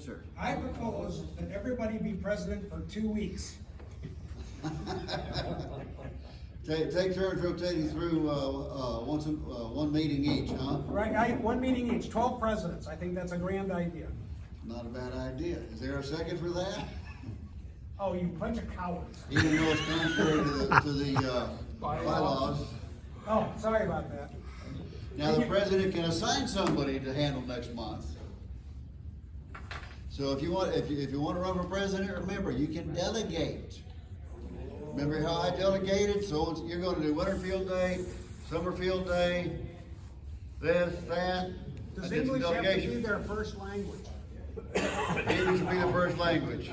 sir. I propose that everybody be president for 2 weeks. Take turns rotating through, one meeting each, huh? Right, one meeting each, 12 presidents. I think that's a grand idea. Not a bad idea. Is there a second for that? Oh, you bunch of cowards. Even though it's contrary to the bylaws. Oh, sorry about that. Now, the president can assign somebody to handle next month. So if you want to run for president, remember, you can delegate. Remember how I delegated? So you're going to do winter field day, summer field day, this, that. Does I did some English have to be delegation. their first language? English will be the first language.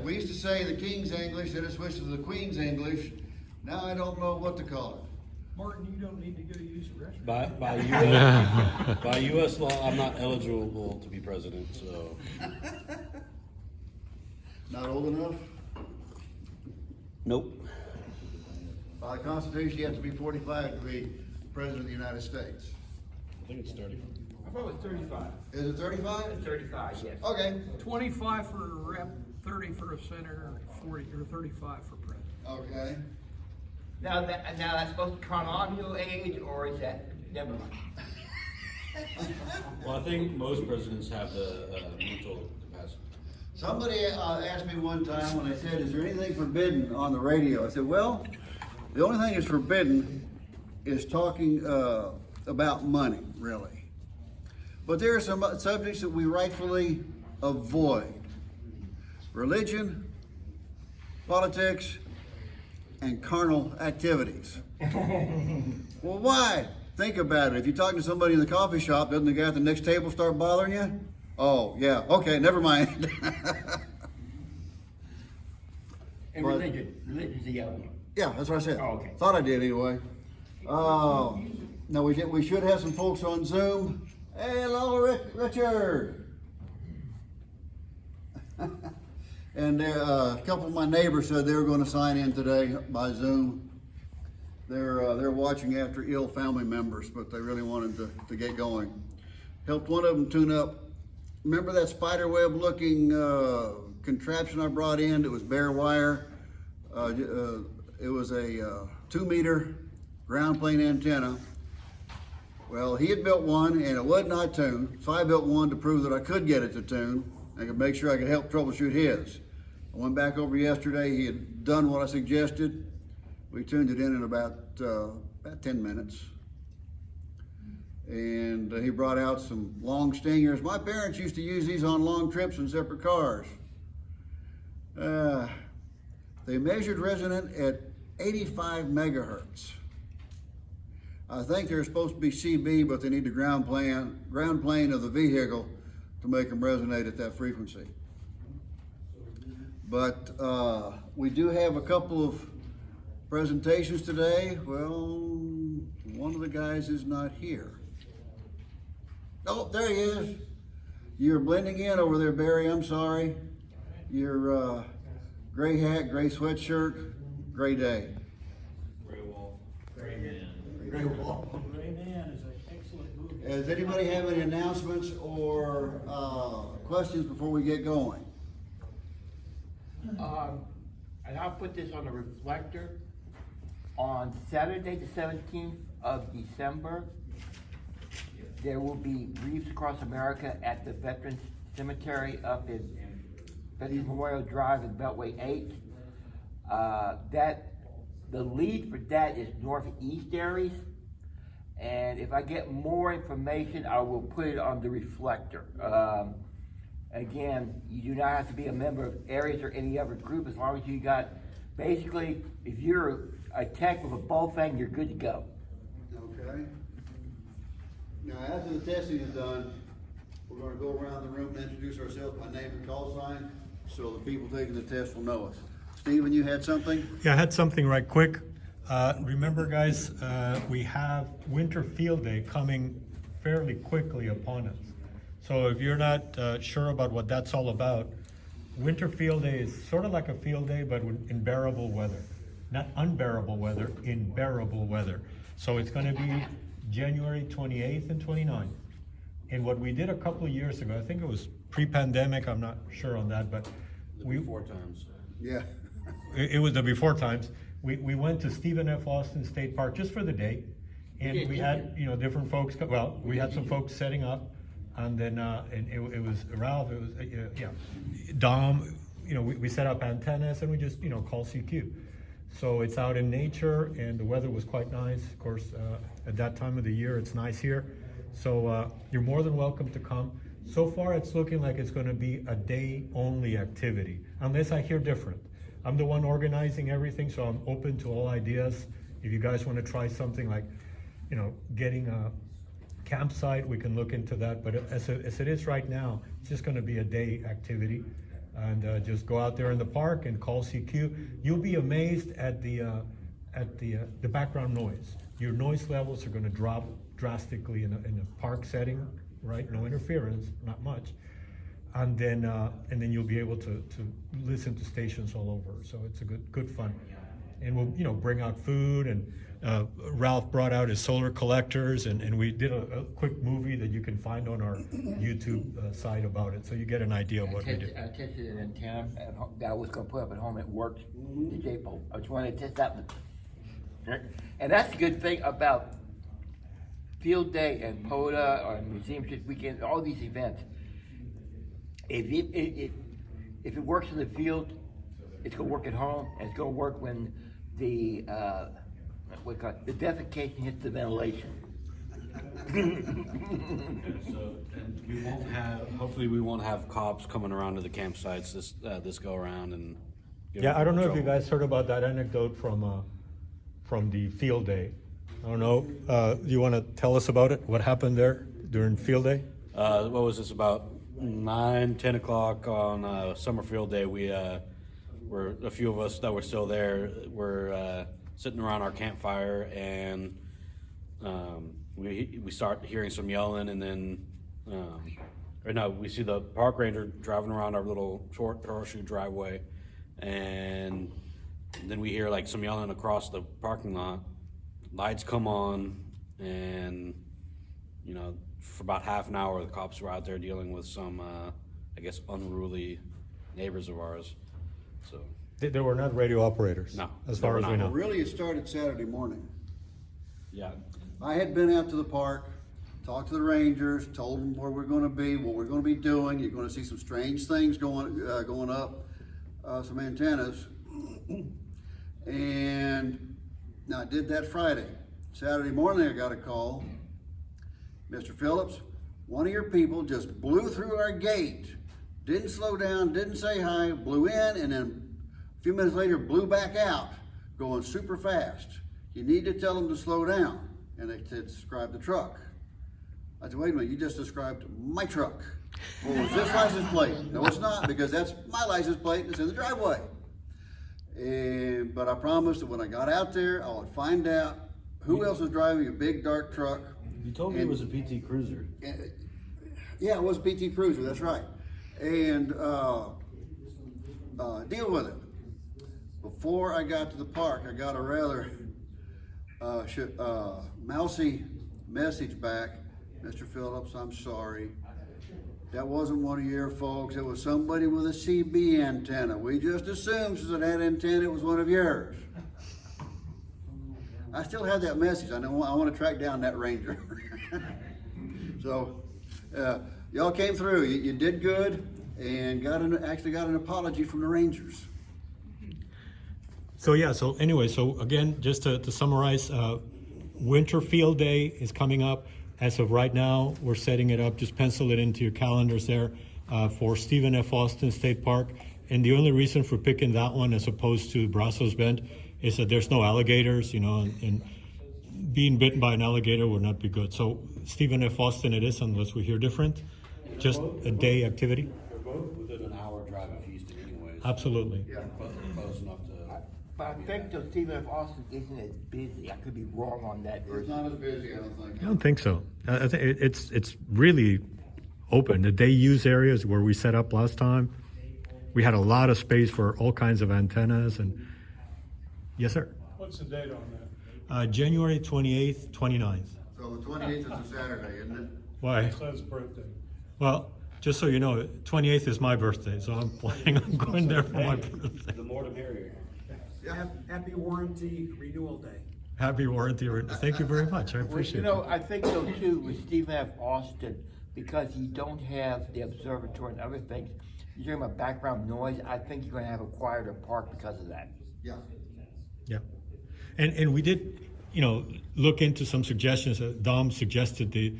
We used to say the King's English, then it switched to the Queen's English. Now I don't know what to call it. Martin, you don't need to go use the restroom. By U.S. law, I'm not eligible to be president, so. Not old enough? Nope. By the Constitution, you have to be 45 to be president of the United States. I think it's 30. I thought it was 35. Is it 35? 35, yes. Okay, 25 for a rep, 30 for a senator, 40 or 35 for president. okay. Now that's supposed to chronological age, or is that, never mind. Well, I think most presidents have the mental capacity. Somebody asked me one time when I said, is there anything forbidden on the radio? I said, well, the only thing that's forbidden is talking about money, really. But there are some subjects that we rightfully avoid. Religion, politics, and carnal activities. Well, why? Think about it. If you're talking to somebody in the coffee shop, doesn't the guy at the next table start bothering you? Oh, yeah, okay, never mind. And But- religion's the other one. Yeah, that's what I said. Oh, okay. Thought I did anyway. Now we should have some folks on Zoom. Hey, hello, Richard. And a couple of my neighbors said they were going to sign in today by Zoom. They're watching after ill family members, but they really wanted to get going. Helped one of them tune up. Remember that spider web looking contraption I brought in that was bare wire? It was a 2-meter ground plane antenna. Well, he had built one and it would not tune, so I built one to prove that I could get it to tune. I could make sure I could help troubleshoot his. I went back over yesterday, he had done what I suggested. We tuned it in about 10 minutes. And he brought out some long stingers. My parents used to use these on long trips in separate cars. They measured resonant at 85 megahertz. I think they're supposed to be CB, but they need the ground plane of the vehicle to make them resonate at that frequency. But we do have a couple of presentations today. Well, one of the guys is not here. Oh, there he is. You're blending in over there, Barry, I'm sorry. Your gray hat, gray sweatshirt, gray day. Gray wall. Gray wall. Gray Man is an excellent movie. Does anybody have any announcements or questions before we get going? And I'll put this on the reflector. On Saturday, the 17th of December, there will be Wreaths Across America at the Veterans Cemetery up in Veterans Memorial Drive in Beltway 8. The lead for that is Northeast Aries. And if I get more information, I will put it on the reflector. Again, you do not have to be a member of Aries or any other group as long as you got, basically, if you're a tech with a bullfang, you're good to go. Okay. Now, after the testing is done, we're going to go around the room and introduce ourselves by name and call sign, so the people taking the test will know us. Stephen, you had something? Yeah, I had something right quick. Remember, guys, we have Winter Field Day coming fairly quickly upon us. So if you're not sure about what that's all about, Winter Field Day is sort of like a field day, but in bearable weather. Not unbearable weather, in bearable weather. So it's going to be January 28th and 29th. And what we did a couple of years ago, I think it was pre-pandemic, I'm not sure on that, but we, Four times. Yeah. it was the before times. We went to Stephen F. Austin State Park just for the day. And we had, you know, different folks, well, we had some folks setting up, and then, and it was Ralph, it was, yeah, Dom, you know, we set up antennas and we just, you know, call CQ. So it's out in nature and the weather was quite nice. Of course, at that time of the year, it's nice here. So you're more than welcome to come. So far, it's looking like it's gonna be a day-only activity, unless I hear different. I'm the one organizing everything, so I'm open to all ideas. If you guys wanna try something like, you know, getting a campsite, we can look into that. But as it is right now, it's just gonna be a day activity. And just go out there in the park and call CQ. You'll be amazed at the background noise. Your noise levels are gonna drop drastically in a park setting, right? No interference, not much. And then you'll be able to listen to stations all over. So it's a good fun. And we'll, you know, bring out food, and Ralph brought out his solar collectors, and we did a quick movie that you can find on our YouTube site about it, so you get an idea of what we did. I tested an antenna at home, that I was gonna put up at home, it worked, the J-pole. I just wanted to test that one. And that's the good thing about Field Day and POTA or Museum Trip Weekend, all these events. If it works in the field, it's gonna work at home, and it's gonna work when the the defecation hits the ventilation. So, and we won't have, hopefully we won't have cops coming around to the campsites this go around and. get Yeah, I don't know if you trouble. guys heard about that anecdote from the field day. I don't know, you wanna tell us about it? What happened there during field day? What was this, about 9-10 o'clock on summer field day? We were a few of us that were still there. Were sitting around our campfire, and we start hearing some yelling, and then we see the park ranger driving around our little short horseshoe driveway, and then we hear like some yelling across the parking lot. Lights come on, and you know, for about half an hour, the cops were out there dealing with some, I guess, unruly neighbors of ours. So They were not radio operators. No, as they far were as we not. know. Really, it started Saturday morning. yeah, I had been out to the park, talked to the rangers, told them where we're gonna be, what we're gonna be doing. You're gonna see some strange things going up, some antennas. And now I did that Friday. Saturday morning, I got a call. Mr. Phillips, one of your people just blew through our gate, didn't slow down, didn't say hi, blew in, and then a few minutes later blew back out, going super fast. You need to tell them to slow down. And they said, describe the truck. I said, wait a minute, you just described my truck. Well, is this license plate? No, it's not, because that's my license plate and it's in the driveway. But I promised that when I got out there, I would find out who else was driving a big dark truck. you told me it was a PT Cruiser. Yeah, it was a PT Cruiser, that's right. And deal with it. Before I got to the park, I got a rather mousy message back. Mr. Phillips, I'm sorry. That wasn't one of your folks. It was somebody with a CB antenna. We just assumed since it had antenna, it was one of yours. I still have that message. I know I want to track down that ranger. So, y'all came through. You did good, and actually got an apology from the Rangers. So yeah, so anyway, so again, just to summarize, Winter Field Day is coming up. As of right now, we're setting it up. Just pencil it into your calendars there for Stephen F. Austin State Park. And the only reason for picking that one as opposed to Brazos Bend is that there's no alligators, you know, and being bitten by an alligator would not be good. So Stephen F. Austin it is, unless we hear different. Just a day activity. They're both within an hour drive of Houston, anyways. Absolutely. Close enough to. But I think the Stephen F. Austin isn't as busy. I could be wrong on that. It's not as busy, I don't think. I don't think so. I think it's really open. The day use areas where we set up last time, we had a lot of space for all kinds of antennas and. Yes, sir. What's the date on that? January 28th, 29th. So the 28th is a Saturday, isn't it? Why? Son's birthday. Well, just so you know, 28th is my birthday, so I'm planning on going there for my birthday. The more the merrier. Happy warranty renewal day. Happy warranty. Thank you very much. I Well, appreciate you know, it. I think so too with Stephen F. Austin, because you don't have the observatory and other things. You're talking about background noise, I think you're gonna have a quieter park because of that. Yeah. Yeah. And we did, you know, look into some suggestions. Dom suggested the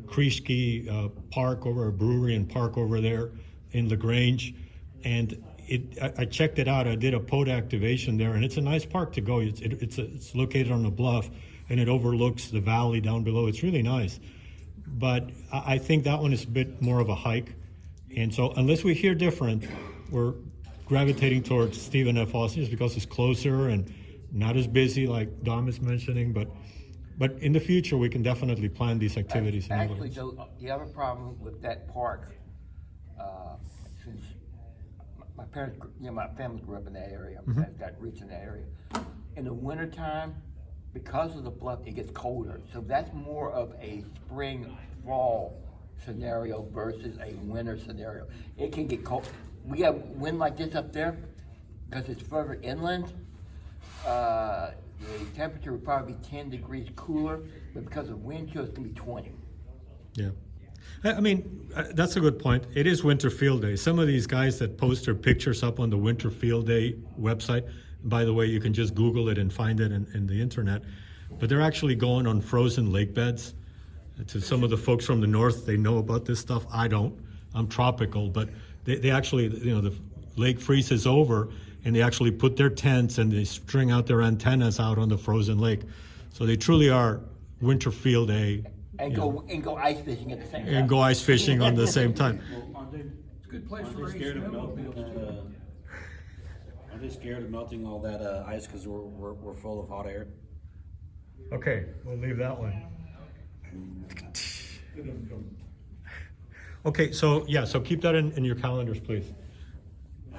Kreisky Park over a brewery and park over there in LaGrange. And I checked it out. I did a POD activation there, and it's a nice park to go. It's located on a bluff, and it overlooks the valley down below. It's really nice. But I think that one is a bit more of a hike. And so unless we hear different, we're gravitating towards Stephen F. Austin just because it's closer and not as busy like Dom is mentioning. But in the future, we can definitely plan these activities. in other Actually, ways. though, the other problem with that park, since my parents, you know, my family grew up in that area, I've got roots in that area. In the wintertime, because of the bluff, it gets colder. So that's more of a spring, fall scenario versus a winter scenario. It can get cold. We have wind like this up there, because it's further inland. The temperature would probably be 10 degrees cooler, but because of wind chill, it's gonna be 20. Yeah. I mean, that's a good point. It is Winter Field Day. Some of these guys that post their pictures up on the Winter Field Day website, by the way, you can just Google it and find it in the internet, but they're actually going on frozen lake beds. To some of the folks from the north, they know about this stuff. I don't. I'm tropical, but they actually, you know, the lake freezes over and they actually put their tents and they string out their antennas out on the frozen lake. So they truly are Winter Field Day. And go ice fishing at the same time. And go ice fishing on the same time. Aren't they, It's a good place to aren't they raise scared of melting snowmobiles that, too. aren't they scared of melting all that ice because we're full of hot air? Okay, we'll leave that one. Okay, so yeah, so keep that in your calendars, please.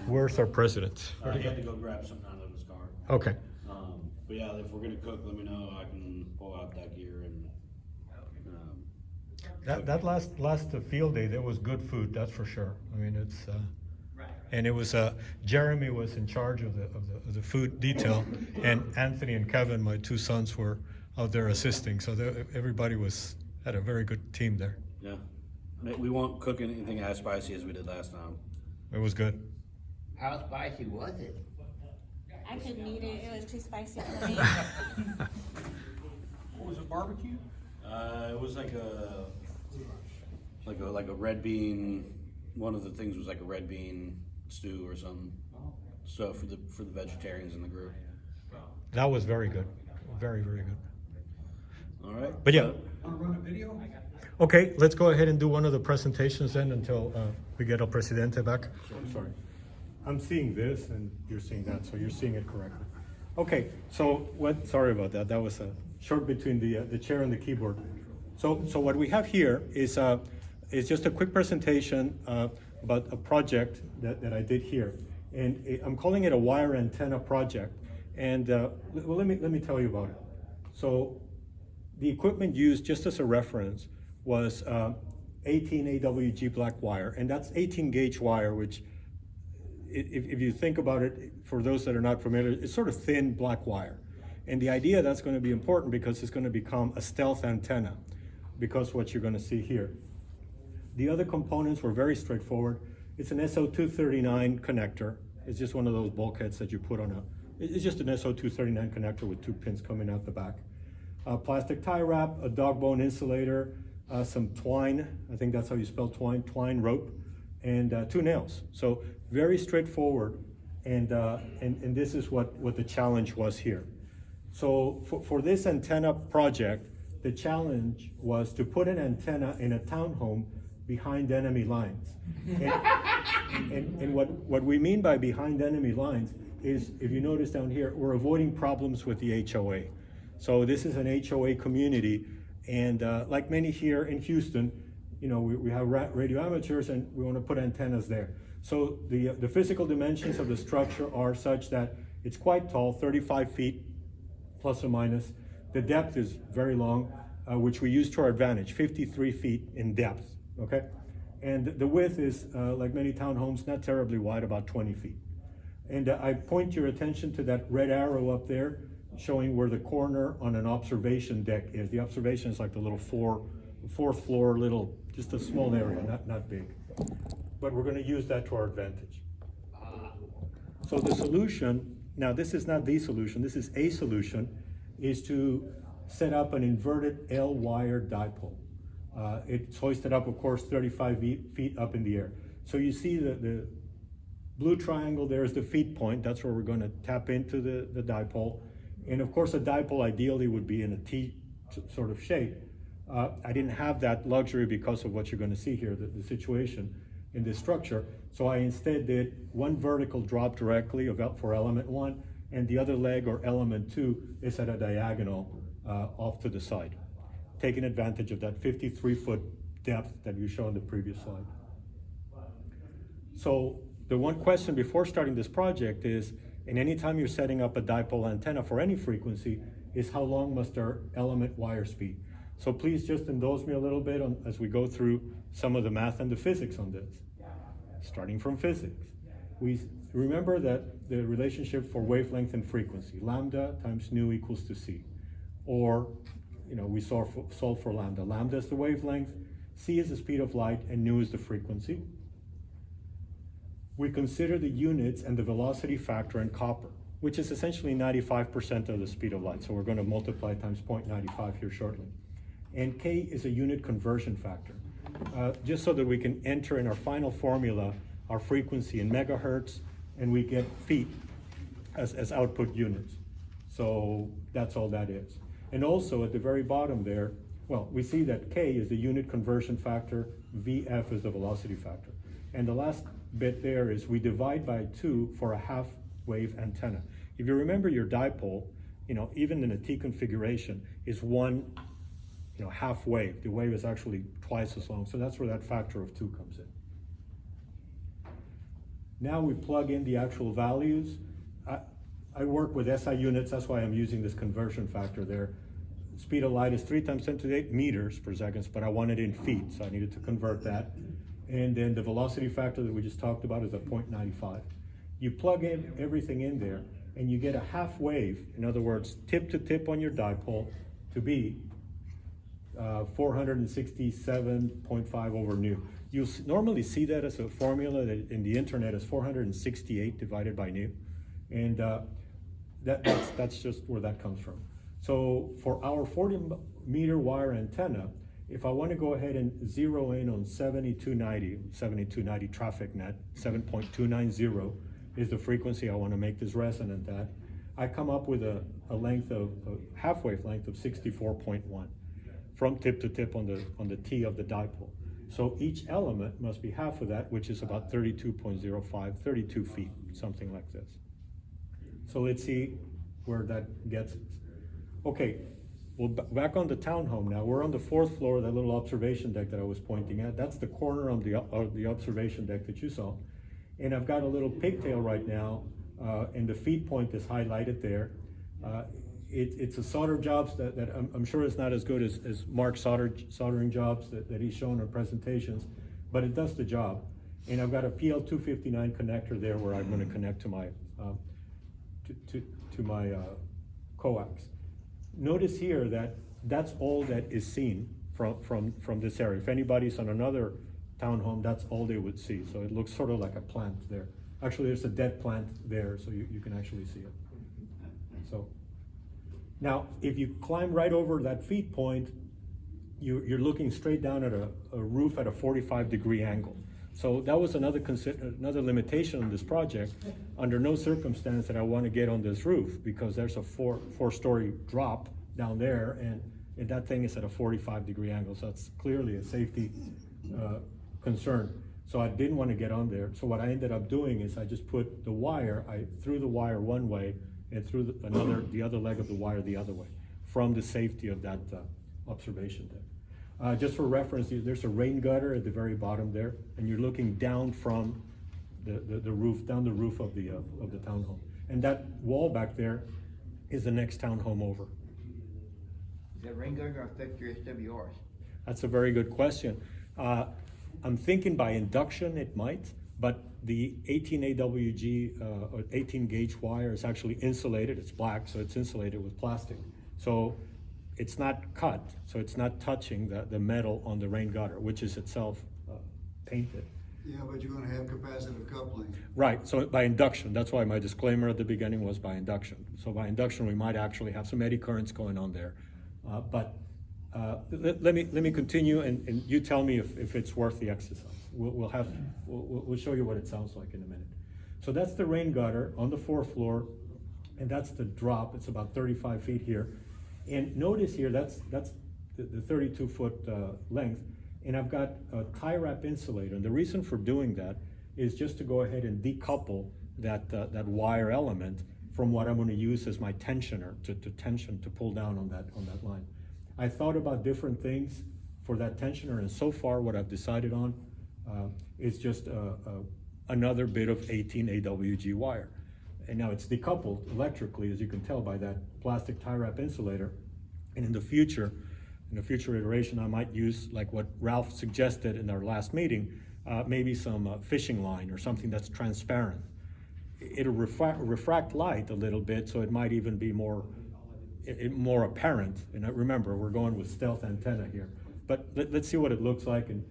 Where's our president? He had to go grab something out of his car. Okay. But yeah, if we're gonna cook, let me know. I can pull out that gear and. That last field day, there was good food, that's for sure. I mean, it's and it was Jeremy was in charge of the food detail, and Anthony and Kevin, my two sons, were out there assisting. So everybody had a very good team there. Yeah, we won't cook anything as spicy as we did last time. It was good. How spicy was it? I couldn't eat it. It was too spicy for me. What was it, barbecue? It was like a red bean. One of the things was like a red bean stew or something. So for the vegetarians in the group. That was very good, very good. All right. But yeah. Wanna run a video? Okay, let's go ahead and do one of the presentations then until we get El Presidente back. I'm sorry. I'm seeing this and you're seeing that, so you're seeing it correctly. Okay, so sorry about that. That was a short between the chair and the keyboard. So what we have here is just a quick presentation about a project that I did here. And I'm calling it a wire antenna project. And well, let me tell you about it. So the equipment used, just as a reference, was 18 AWG black wire, and that's 18 gauge wire, which if you think about it, for those that are not familiar, it's sort of thin black wire. And the idea that's going to be important because it's going to become a stealth antenna, because what you're going to see here. The other components were very straightforward. It's an SO239 connector. It's just one of those bulkheads that you put on it's just an SO239 connector with two pins coming out the back. Plastic tie wrap, a dog bone insulator, some twine, I think that's how you spell twine rope, and 2 nails. So very straightforward, and this is what the challenge was here. So for this antenna project, the challenge was to put an antenna in a townhome behind enemy lines. And what we mean by behind enemy lines is, if you notice down here, we're avoiding problems with the HOA. So this is an HOA community, and like many here in Houston, you know, we have radio amateurs and we want to put antennas there. So the physical dimensions of the structure are such that it's quite tall, 35 feet plus or minus. The depth is very long. which we use to our advantage, 53 feet in depth, okay? And the width is, like many townhomes, not terribly wide, about 20 feet. And I point your attention to that red arrow up there, showing where the corner on an observation deck is. The observation is like the little fourth floor, little, just a small area, not big. But we're gonna use that to our advantage. So the solution, now this is not the solution, this is a solution, is to set up an inverted L-wire dipole. It's hoisted up, of course, 35 feet up in the air. So you see the blue triangle there is the feed point. That's where we're going to tap into the dipole. And of course, a dipole ideally would be in a T sort of shape. I didn't have that luxury because of what you're going to see here, the situation in this structure. So I instead did one vertical drop directly for element 1, and the other leg, or element 2, is at a diagonal off to the side, taking advantage of that 53-foot depth that you showed in the previous slide. So the one question before starting this project is, and anytime you're setting up a dipole antenna for any frequency, is how long must our element wires be? So please just indulge me a little bit as we go through some of the math and the physics on this. Starting from physics, we remember that the relationship for wavelength and frequency, lambda times nu equals to c. Or, we solve for lambda. Lambda is the wavelength, c is the speed of light, and nu is the frequency. We consider the units and the velocity factor in copper, which is essentially 95% of the speed of light. So we're going to multiply times 0.95 here shortly. And k is a unit conversion factor, just so that we can enter in our final formula our frequency in megahertz, and we get feet as output units. So that's all that is. And also at the very bottom there, well, we see that k is the unit conversion factor, vf is the velocity factor. And the last bit there is we divide by 2 for a half wave antenna. If you remember your dipole, even in a T configuration, is one half wave. The wave is actually twice as long. So that's where that factor of 2 comes in. Now we plug in the actual values. I work with SI units, that's why I'm using this conversion factor there. Speed of light is 3 times 10 to the 8 meters per second, but I want it in feet, so I needed to convert that. And then the velocity factor that we just talked about is at 0.95. You plug in everything in there, and you get a half wave, in other words, tip to tip on your dipole, to be 467.5 over nu. You'll normally see that as a formula that in the internet is 468 divided by nu. And that's just where that comes from. So for our 40-meter wire antenna, if I want to go ahead and zero in on 7290 traffic net, 7.290 is the frequency I want to make this resonant at, I come up with a length of, a half wave length of 64.1 from tip to tip on the T of the dipole. So each element must be half of that, which is about 32.05, 32 feet, something like this. So let's see where that gets us. Okay, well, back on the townhome now. We're on the 4th floor, that little observation deck that I was pointing at. That's the corner of the observation deck that you saw. And I've got a little pigtail right now, and the feed point is highlighted there. It's a solder jobs that I'm sure is not as good as Mark's soldering jobs that he's shown in presentations, but it does the job. And I've got a PL259 connector there where I'm going to connect to my coax. Notice here that that's all that is seen from this area. If anybody's on another townhome, that's all they would see. So it looks sort of like a plant there. Actually, there's a dead plant there, so you can actually see it. So now, if you climb right over that feed point, you're looking straight down at a roof at a 45-degree angle. So that was another limitation on this project. Under no circumstance that I want to get on this roof, because there's a four-story drop down there, and that thing is at a 45-degree angle. So that's clearly a safety concern. So I didn't want to get on there. So what I ended up doing is I just put the wire, I threw the wire one way and threw the other leg of the wire the other way, from the safety of that observation deck. Just for reference, there's a rain gutter at the very bottom there, and you're looking down from the roof, down the roof of the townhome. And that wall back there is the next townhome over. that rain gutter gonna affect your SWRs? That's a very good question. I'm thinking by induction it might, but the 18 AWG or 18 gauge wire is actually insulated. It's black, so it's insulated with plastic. So it's not cut, so it's not touching the metal on the rain gutter, which is itself painted. Yeah, but you're gonna have capacitive coupling. Right, so by induction, that's why my disclaimer at the beginning was by induction. So by induction, we might actually have some eddy currents going on there. Let me continue, and you tell me if it's worth the exercise. We'll show you what it sounds like in a minute. So that's the rain gutter on the 4th floor, and that's the drop. It's about 35 feet here. And notice here, that's the 32-foot length, and I've got a tie wrap insulator. And the reason for doing that is just to go ahead and decouple that wire element from what I'm going to use as my tensioner to pull down on that line. I thought about different things for that tensioner, and so far what I've decided on is just another bit of 18 AWG wire. And now it's decoupled electrically, as you can tell by that plastic tie wrap insulator. And in the future iteration, I might use, like what Ralph suggested in our last meeting, maybe some fishing line or something that's transparent. It'll refract light a little bit, so it might even be more apparent. And remember, we're going with stealth antenna here. But let's see what it looks like, and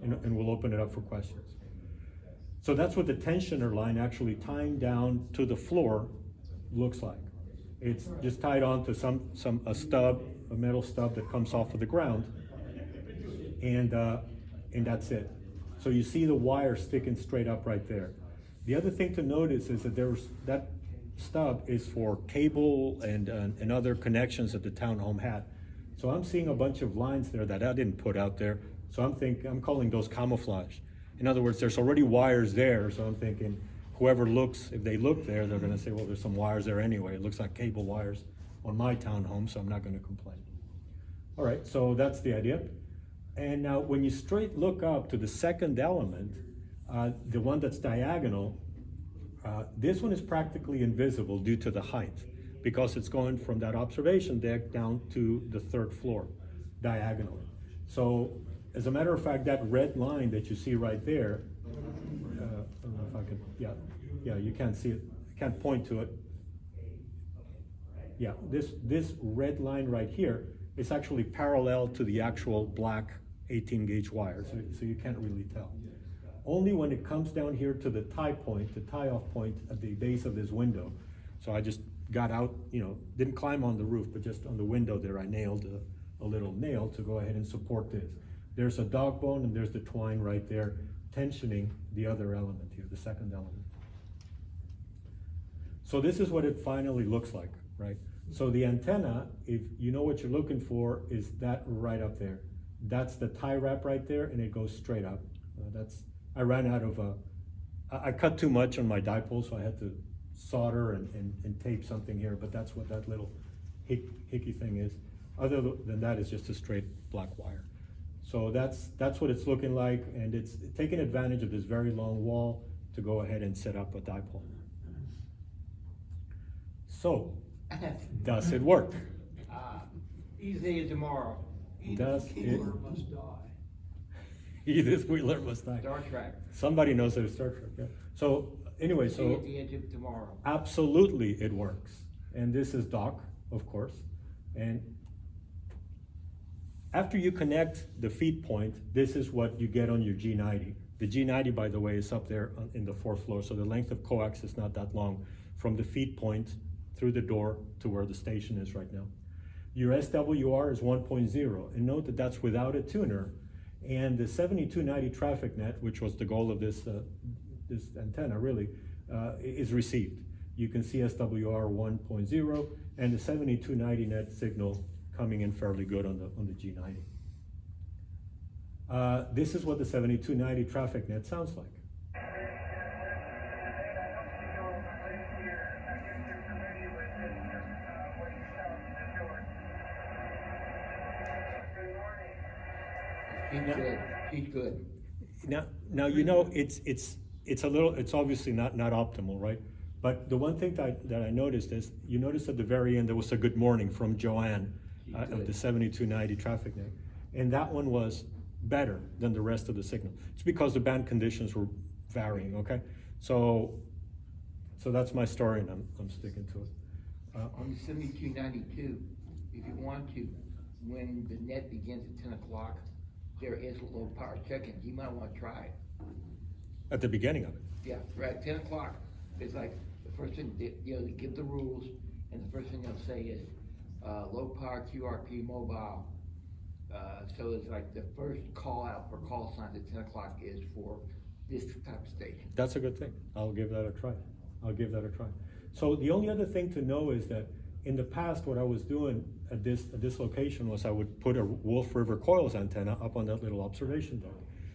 we'll open it up for questions. So that's what the tensioner line actually tying down to the floor looks like. It's just tied on to a metal stub that comes off of the ground, and that's it. So you see the wire sticking straight up right there. The other thing to notice is that that stub is for cable and other connections that the townhome had. So I'm seeing a bunch of lines there that I didn't put out there. So I'm calling those camouflage. In other words, there's already wires there. So I'm thinking whoever looks, if they look there, they're gonna say, well, there's some wires there anyway. It looks like cable wires on my townhome, so I'm not gonna complain. All right, so that's the idea. And now when you straight look up to the second element, the one that's diagonal, this one is practically invisible due to the height, because it's going from that observation deck down to the 3rd floor diagonally. So as a matter of fact, that red line that you see right there, I don't know if I can, yeah, you can't see it, can't point to it. Yeah, this red line right here is actually parallel to the actual black 18 gauge wire, so you can't really tell. Only when it comes down here to the tie point, the tie off point at the base of this window. So I just got out, didn't climb on the roof, but just on the window there, I nailed a little nail to go ahead and support this. There's a dog bone and there's the twine right there, tensioning the other element here, the second element. So this is what it finally looks like, right? So the antenna, if you know what you're looking for, is that right up there. That's the tie wrap right there, and it goes straight up. I ran out of, I cut too much on my dipole, so I had to solder and tape something here, but that's what that little hickey thing is. Other than that, it's just a straight black wire. So that's what it's looking like, and it's taking advantage of this very long wall to go ahead and set up a dipole. So, does it work? Easy as tomorrow. Does it? Keeler must die. Edith Wheeler must die. Star Trek. Somebody knows that it's Star Trek, yeah. So, anyway, See you so at the edge of tomorrow. absolutely it works. And this is Doc, of course. And after you connect the feed point, this is what you get on your G90. The G90, by the way, is up there in the 4th floor, so the length of coax is not that long from the feed point through the door to where the station is right now. Your SWR is 1.0, and note that that's without a tuner. And the 7290 traffic net, which was the goal of this antenna really, is received. You can see SWR 1.0 and the 7290 net signal coming in fairly good on the G90. This is what the 7290 traffic net sounds like. She's good. Now it's obviously not optimal, right? But the one thing that I noticed is, you noticed at the very end there was a good morning from Joanne. of the 7290 traffic net. And that one was better than the rest of the signal. It's because the band conditions were varying, okay? So that's my story, and I'm sticking to it. On the 7292, if you want to, when the net begins at 10 o'clock, there is a low power check-in. You might want to try it. At the beginning of it. Yeah, right at 10 o'clock. It's like the first thing, they give the rules, and the first thing they'll say is low power QRP mobile. So it's like the first call out for call signs at 10 o'clock is for this type of station. That's a good thing. I'll give that a try. So the only other thing to know is that in the past, what I was doing at this location was I would put a Wolf River coils antenna up on that little observation deck.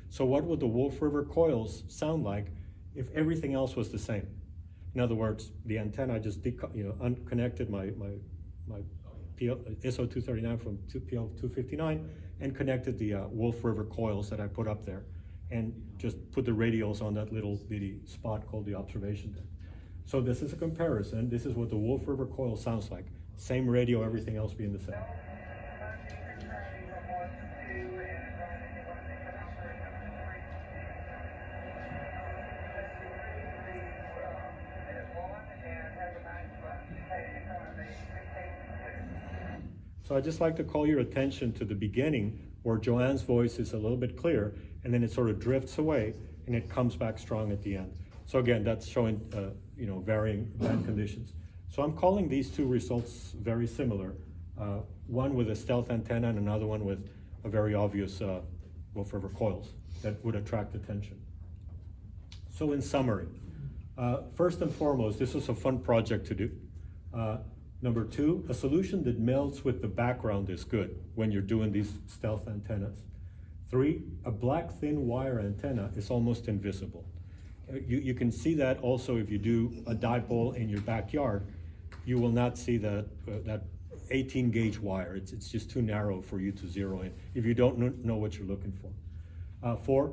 So what would the Wolf River coils sound like if everything else was the same? In other words, the antenna, I just unconnected my ISO 239 from PL 259 and connected the Wolf River coils that I put up there, and just put the radios on that little bitty spot called the observation deck. So this is a comparison. This is what the Wolf River coil sounds like. Same radio, everything else being the same. So I'd just like to call your attention to the beginning where Joanne's voice is a little bit clear, and then it sort of drifts away and it comes back strong at the end. So again, that's showing varying band conditions. So I'm calling these two results very similar. One with a stealth antenna and another one with a very obvious Wolf River coils that would attract attention. So in summary, first and foremost, this was a fun project to do. Number two, a solution that melts with the background is good when you're doing these stealth antennas. Three, a black thin wire antenna is almost invisible. You can see that also if you do a dipole in your backyard. You will not see that 18 gauge wire. It's just too narrow for you to zero in if you don't know what you're looking for. Four,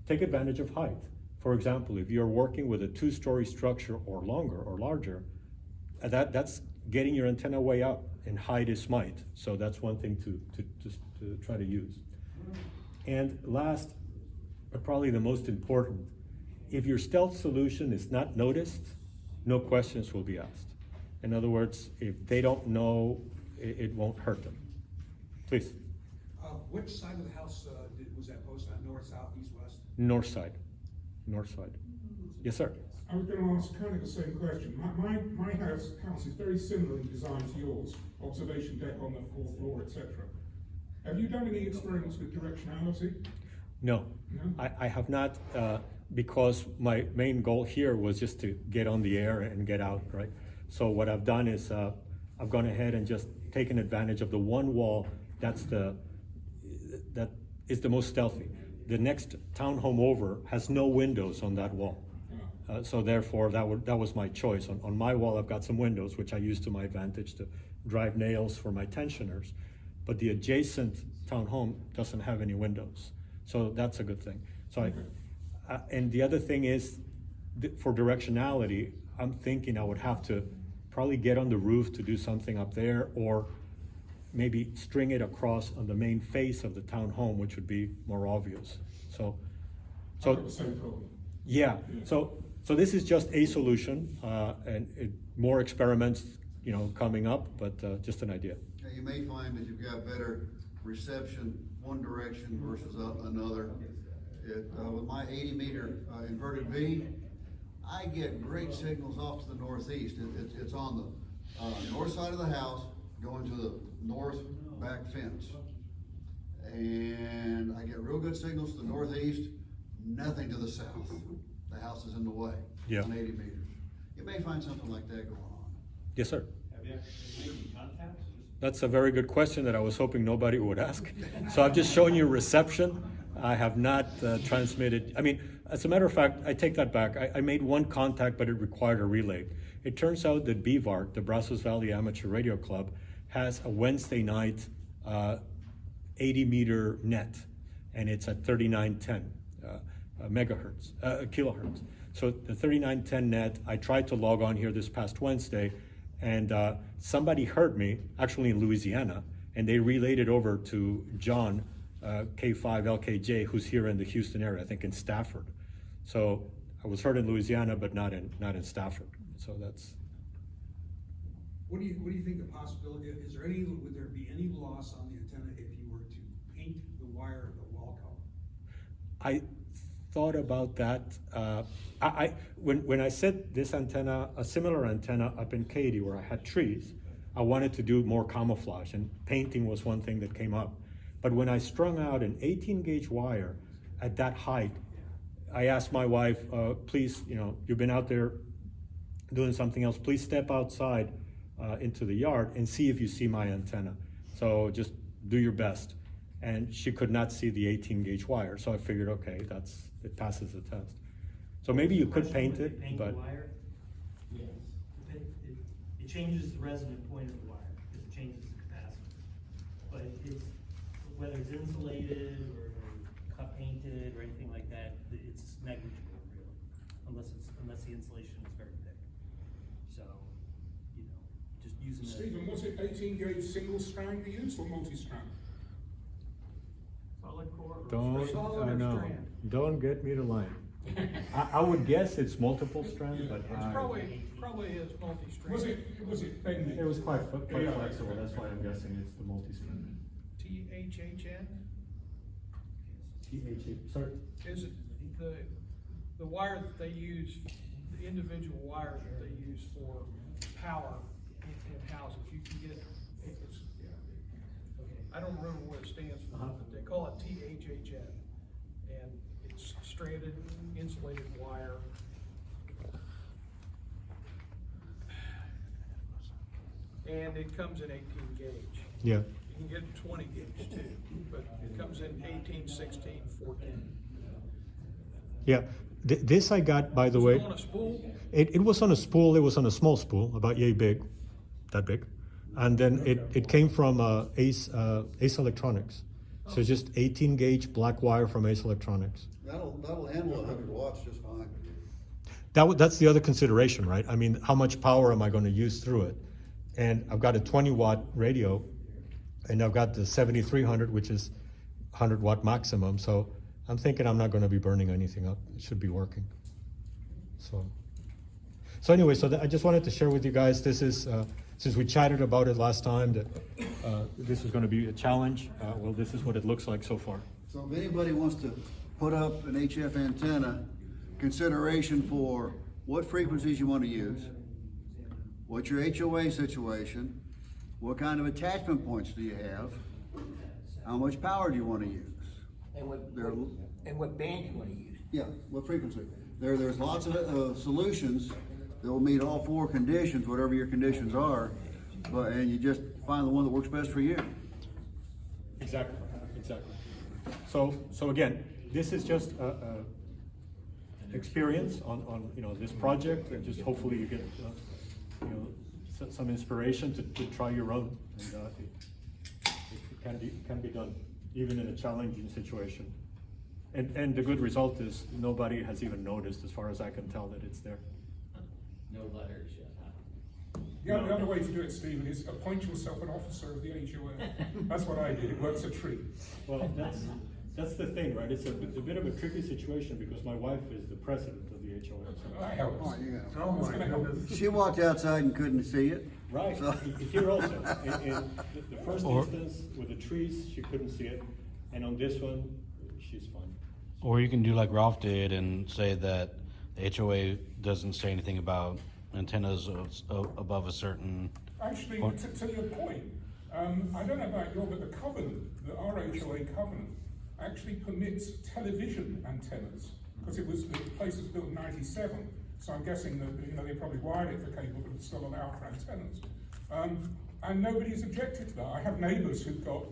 take advantage of height. For example, if you're working with a 2-story structure or longer or larger, that's getting your antenna way up, and height is might. So that's one thing to try to use. And last, but probably the most important, if your stealth solution is not noticed, no questions will be asked. In other words, if they don't know, it won't hurt them. Please. Which side of the house was that posted on? North, south, east, west? North side. North side. Yes, sir. I was going to ask kind of the same question. My house is very similarly designed to yours. Observation deck on the 4th floor, etc. Have you done any experiments with directionality? No, I have not, because my main goal here was just to get on the air and get out, right? So what I've done is I've gone ahead and just taken advantage of the one wall that is the most stealthy. The next townhome over has no windows on that wall. So therefore, that was my choice. On my wall, I've got some windows, which I use to my advantage to drive nails for my tensioners. But the adjacent townhome doesn't have any windows. So that's a good thing. So and the other thing is, for directionality, I'm thinking I would have to probably get on the roof to do something up there, or maybe string it across on the main face of the townhome, which would be more obvious. So yeah. So this is just a solution, and more experiments, coming up, but just an idea. Now, you may find that you've got better reception one direction versus another. With my 80-meter inverted V, I get great signals off to the northeast. It's on the north side of the house, going to the north back fence. And I get real good signals to the northeast, nothing to the south. The house is in the way, Yeah. on 80 meters. You may find something like that going on. Yes, sir. Have you actually made any contacts? That's a very good question that I was hoping nobody would ask. So I've just shown you reception. I have not transmitted. I mean, as a matter of fact, I take that back. I made one contact, but it required a relay. It turns out that BVARC, the Brazos Valley Amateur Radio Club, has a Wednesday night 80-meter net, and it's at 3910 megahertz, kilohertz. So the 3910 net, I tried to log on here this past Wednesday, and somebody heard me, actually in Louisiana, and they relayed it over to John, K5LKJ, who's here in the Houston area, I think in Stafford. So I was heard in Louisiana, but not in Stafford. So that's. What do you think the possibility, would there be any loss on the antenna if you were to paint the wire the wall color? I thought about that. When I set this antenna, a similar antenna up in Katy where I had trees, I wanted to do more camouflage, and painting was one thing that came up. But when I strung out an 18 gauge wire at that height, I asked my wife, please, you've been out there doing something else, please step outside into the yard and see if you see my antenna. So just do your best. And she could not see the 18 gauge wire, so I figured, okay, it passes the test. So maybe you could paint it, Paint but. the wire? Yes. It changes the resonant point of the wire, because it changes the capacitance. But it's, whether it's insulated or cut painted or anything like that, it's negligible really, unless the insulation is very thick. So, just using Stephen, was it 18 gauge single strand you used or multi-strand? Solid core. I know. Don't get me to line. I would guess it's multiple strand, but It's probably is multi-strand. Was it bending? it was quite flexible. That's why I'm guessing it's the multi-strand. THHN? Sorry. Is it the wire that they use, the individual wires that they use for power in houses, you can get, it's, I don't remember what it stands for, but they call it THHN. And it's stranded, insulated wire. And it comes in 18 gauge. Yeah. You can get 20 gauge too, but it comes in 18, 16, 14. Yeah. This I got, by the Was way. it on a spool? It was on a spool. It was on a small spool, about yay big, that big, and then it came from Ace Electronics. So just 18 gauge black wire from Ace Electronics. That'll handle 100 watts just fine. That's the other consideration, right? I mean, how much power am I going to use through it? And I've got a 20-watt radio, and I've got the 7300, which is 100-watt maximum. So I'm thinking I'm not going to be burning anything up. It should be working. So anyway, I just wanted to share with you guys. This is since we chatted about it last time that this is going to be a challenge. Well, this is what it looks like so far. So if anybody wants to put up an HF antenna, consideration for what frequencies you want to use, what's your HOA situation, what kind of attachment points do you have, how much power do you want to use? And what band you wanna use. Yeah, what frequency? There's lots of solutions that will meet all four conditions, whatever your conditions are, and you just find the one that works best for you. Exactly. So again, this is just experience on this project, and just hopefully you get some inspiration to try your own. And it can be done even in a challenging situation. And the good result is nobody has even noticed, as far as I can tell, that it's there. No letters yet, huh? The other way to do it, Stephen, is appoint yourself an officer of the HOA. That's what I did. It works a treat. Well, that's the thing, right? It's a bit of a tricky situation because my wife is the president of the HOA. So. That helps. Oh, yeah. Oh my goodness. She walked outside and couldn't see it. Right, So- here also, in the first instance with the trees, she couldn't see it, and on this one, she's fine. Or you can do like Ralph did and say that the HOA doesn't say anything about antennas above a certain. Actually, point. to your point, I don't know about your, but the covenant, the RHOA covenant, actually permits television antennas, because the place was built in '97, so I'm guessing that they probably wired it for cable, but it's still allowed for antennas. And nobody's objected to that. I have neighbours who've got,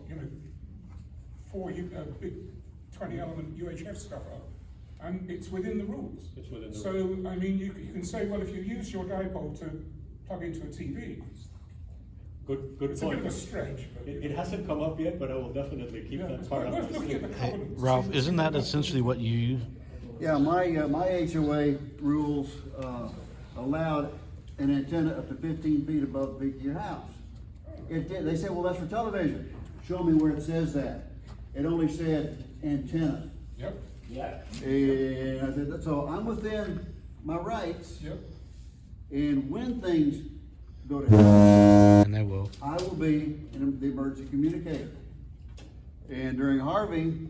4 big 20-element UHF stuff up, and it's within the rules. It's within the So, I mean, you can say, well, if you use your dipole to plug into a TV, Good it's a bit point. of a stretch. But It hasn't come up yet, but I will definitely keep that part worth of looking at the covenants. Ralph, isn't that essentially what you? Yeah, my HOA rules allowed an antenna up to 15 feet above the peak of your house. It did, they said, well, that's for television. Show me where it says that. It only said antenna. Yep, Yeah. And I said, so I'm within my rights, yep. and when things go to hell, And they will. I will be the emergency communicator. And during Harvey,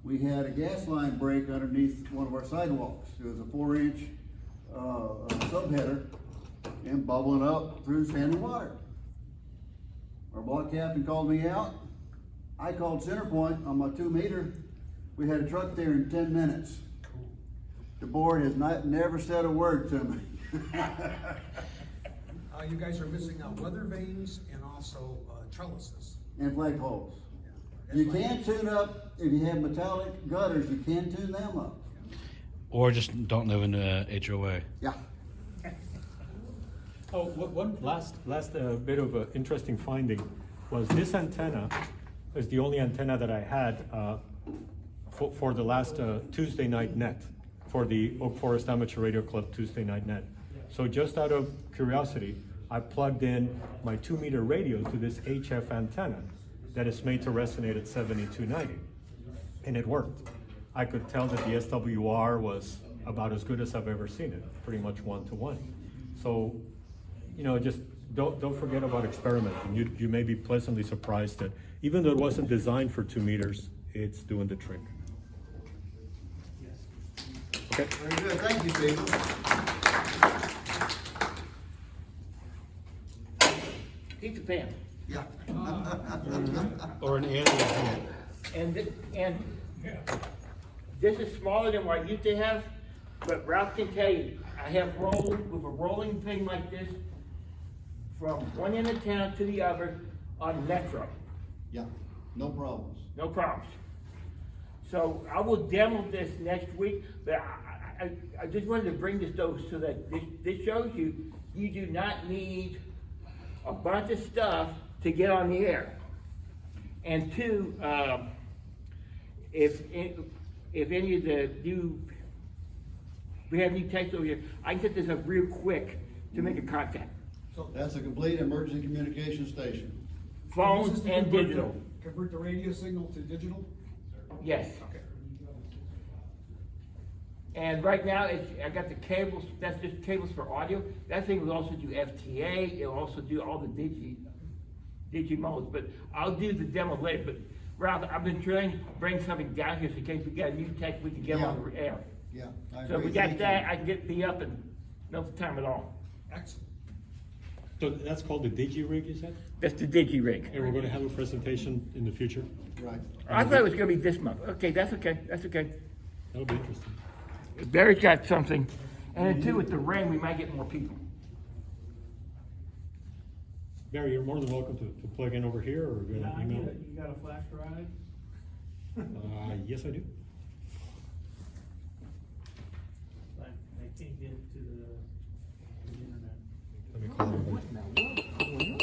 we had a gas line break underneath one of our sidewalks. It was a 4-inch subheader and bubbling up through standing water. Our block captain called me out. I called Centerpoint on my 2-meter. We had a truck there in 10 minutes. The board has never said a word to me. You guys are missing out weather vanes and also trellises. And flagpoles. Yeah. You can tune up, if you have metallic gutters, you can tune them up. Or just don't live in a HOA. Yeah. Oh, one last bit of interesting finding was this antenna is the only antenna that I had for the last Tuesday night net, for the Oak Forest Amateur Radio Club Tuesday night net. So just out of curiosity, I plugged in my 2-meter radio to this HF antenna that is made to resonate at 7290, and it worked. I could tell that the SWR was about as good as I've ever seen it, pretty much 1-to-1. So, you know, just don't forget about experimenting. You may be pleasantly surprised that even though it wasn't designed for 2 meters, it's doing the trick. Okay. Very good, thank you, Stephen. Pizza pan. Yeah. Or an animal. And this is smaller than what I used to have, but Ralph can tell you, I have rolled with a rolling thing like this from one end of town to the other on Metro, Yeah, no problems. no problems. So I will demo this next week, but I just wanted to bring this though so that this shows you, you do not need a bunch of stuff to get on the air. And two, if any of the we have new text over here, I can set this up real quick to make a contact. That's a complete emergency communication station. Phones This is to and convert digital, Convert the radio signal to digital? yes. Okay. And right now, I got the cables, that's just cables for audio. That thing will also do FTA, it'll also do all the digi modes, but I'll do the demo later. But Ralph, I've been trying to bring something down here so in case we got a new tech, we can get on the air. Yeah, I So if agree. we got Thank that, you. I can get me up in no time at all. Excellent. So that's called the Digi-Rig, you said? That's the digi rig. And we're gonna have a presentation in the future? Right. I thought it was gonna be this month. Okay, that's okay, that's okay. That'll be interesting. Barry's got something, and then too, with the rain, we might get more people. Barry, you're more than welcome to plug in over here or You email. got a flash drive? Yes, I do. I can't get to the internet. Let me call him. What in the world is going on?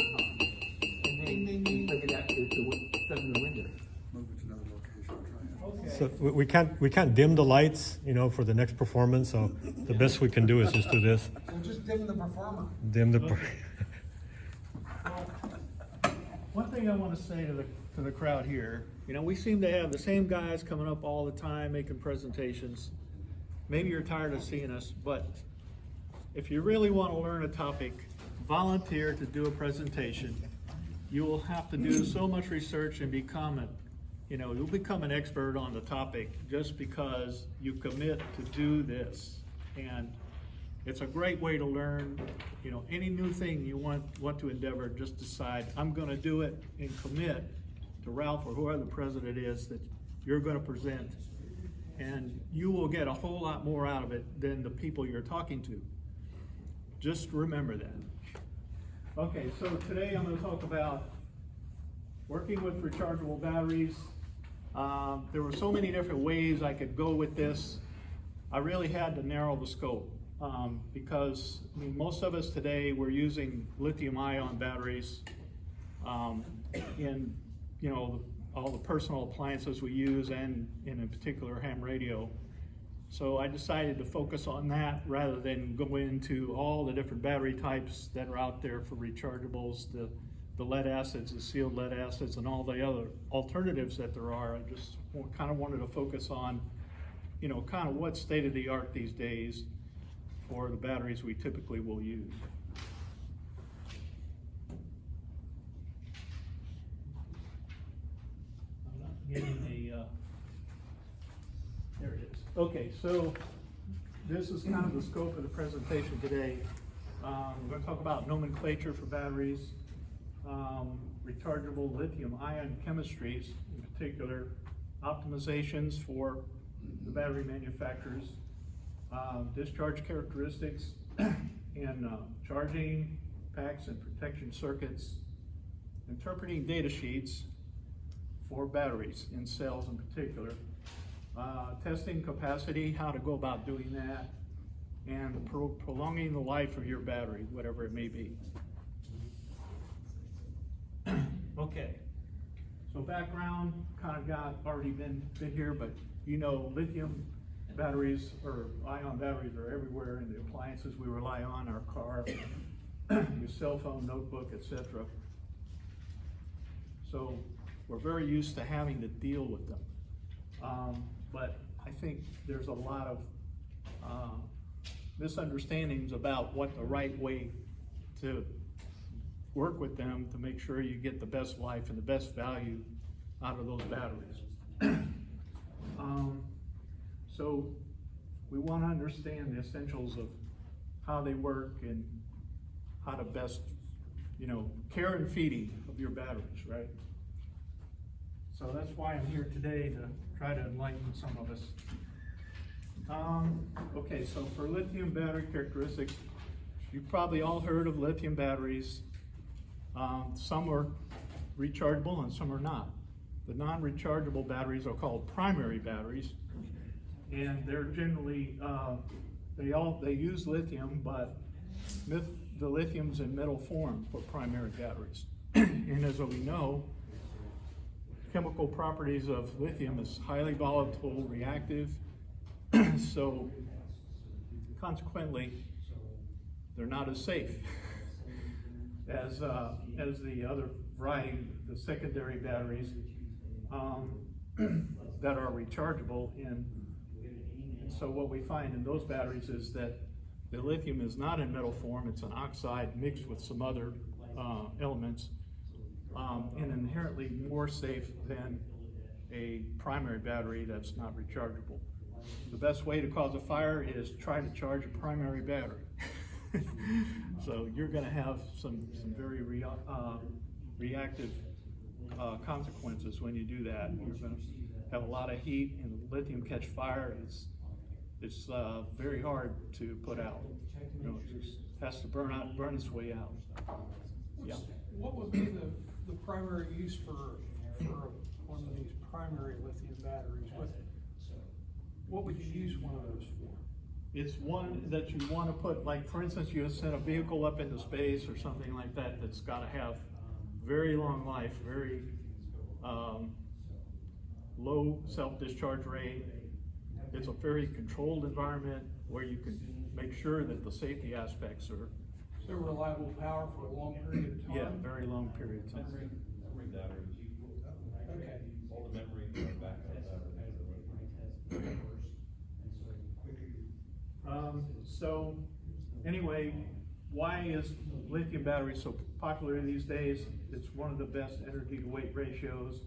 And then you look at that, it's the stuff in the window. Move it to another location. I'll try it. Okay. So we can't dim the lights, you know, for the next performance, so the best we can do is just do this. So just dim the performer. Dim the, One thing I want to say to the crowd here, you know, we seem to have the same guys coming up all the time making presentations. Maybe you're tired of seeing us, but if you really want to learn a topic, volunteer to do a presentation. You will have to do so much research and you'll become an expert on the topic just because you commit to do this. And it's a great way to learn, you know, any new thing you want to endeavor, just decide, I'm gonna do it and commit to Ralph or whoever the president is that you're gonna present. And you will get a whole lot more out of it than the people you're talking to. Just remember that. Okay, so today I'm gonna talk about working with rechargeable batteries. There were so many different ways I could go with this. I really had to narrow the scope because I mean, most of us today, we're using lithium-ion batteries in, you know, all the personal appliances we use and in particular ham radio. So I decided to focus on that rather than go into all the different battery types that are out there for rechargeables, the the lead acids, the sealed lead acids, and all the other alternatives that there are. I just kind of wanted to focus on, you know, kind of what's state of the art these days for the batteries we typically will use. I'm not getting there it is. Okay, so this is kind of the scope of the presentation today. We're going to talk about nomenclature for batteries, rechargeable lithium-ion chemistries, in particular, optimizations for the battery manufacturers, discharge characteristics, and charging packs and protection circuits, interpreting data sheets for batteries in cells in particular, testing capacity, how to go about doing that, and prolonging the life of your battery, whatever it may be. Okay, so background kind of already been here, but you know, lithium batteries or ion batteries are everywhere in the appliances we rely on, our car, your cell phone, notebook, etc. So we're very used to having to deal with them. But I think there's a lot of misunderstandings about what the right way to work with them to make sure you get the best life and the best value out of those batteries. So we want to understand the essentials of how they work and how to best, you know, care and feeding of your batteries, right? So that's why I'm here today, to try to enlighten some of us. Okay, so for lithium battery characteristics, you've probably all heard of lithium batteries. Some are rechargeable and some are not. The non-rechargeable batteries are called primary batteries, and they're generally, they use lithium, but the lithium's in metal form for primary batteries. And as we know, chemical properties of lithium is highly volatile, reactive, so consequently, they're not as safe as the other variety, the secondary batteries that are rechargeable. And so what we find in those batteries is that the lithium is not in metal form, it's an oxide mixed with some other elements, and inherently more safe than a primary battery that's not rechargeable. The best way to cause a fire is try to charge a primary battery. So you're going to have some very reactive consequences when you do that. You're going to have a lot of heat, and the lithium catch fire. It's very hard to put out. You know, it just has to burn its way out. Yeah. What would be the primary use for one of these primary lithium batteries? What would you use one of those for? It's one that you want to put, like for instance, you send a vehicle up into space or something like that that's got to have very long life, very low self-discharge rate. It's a very controlled environment where you can make sure that the safety aspects are. So reliable power for a long period of time? Yeah, very long period of time. Okay. All the memory backup batteries. So anyway, why is lithium battery so popular these days? It's one of the best energy to weight ratios,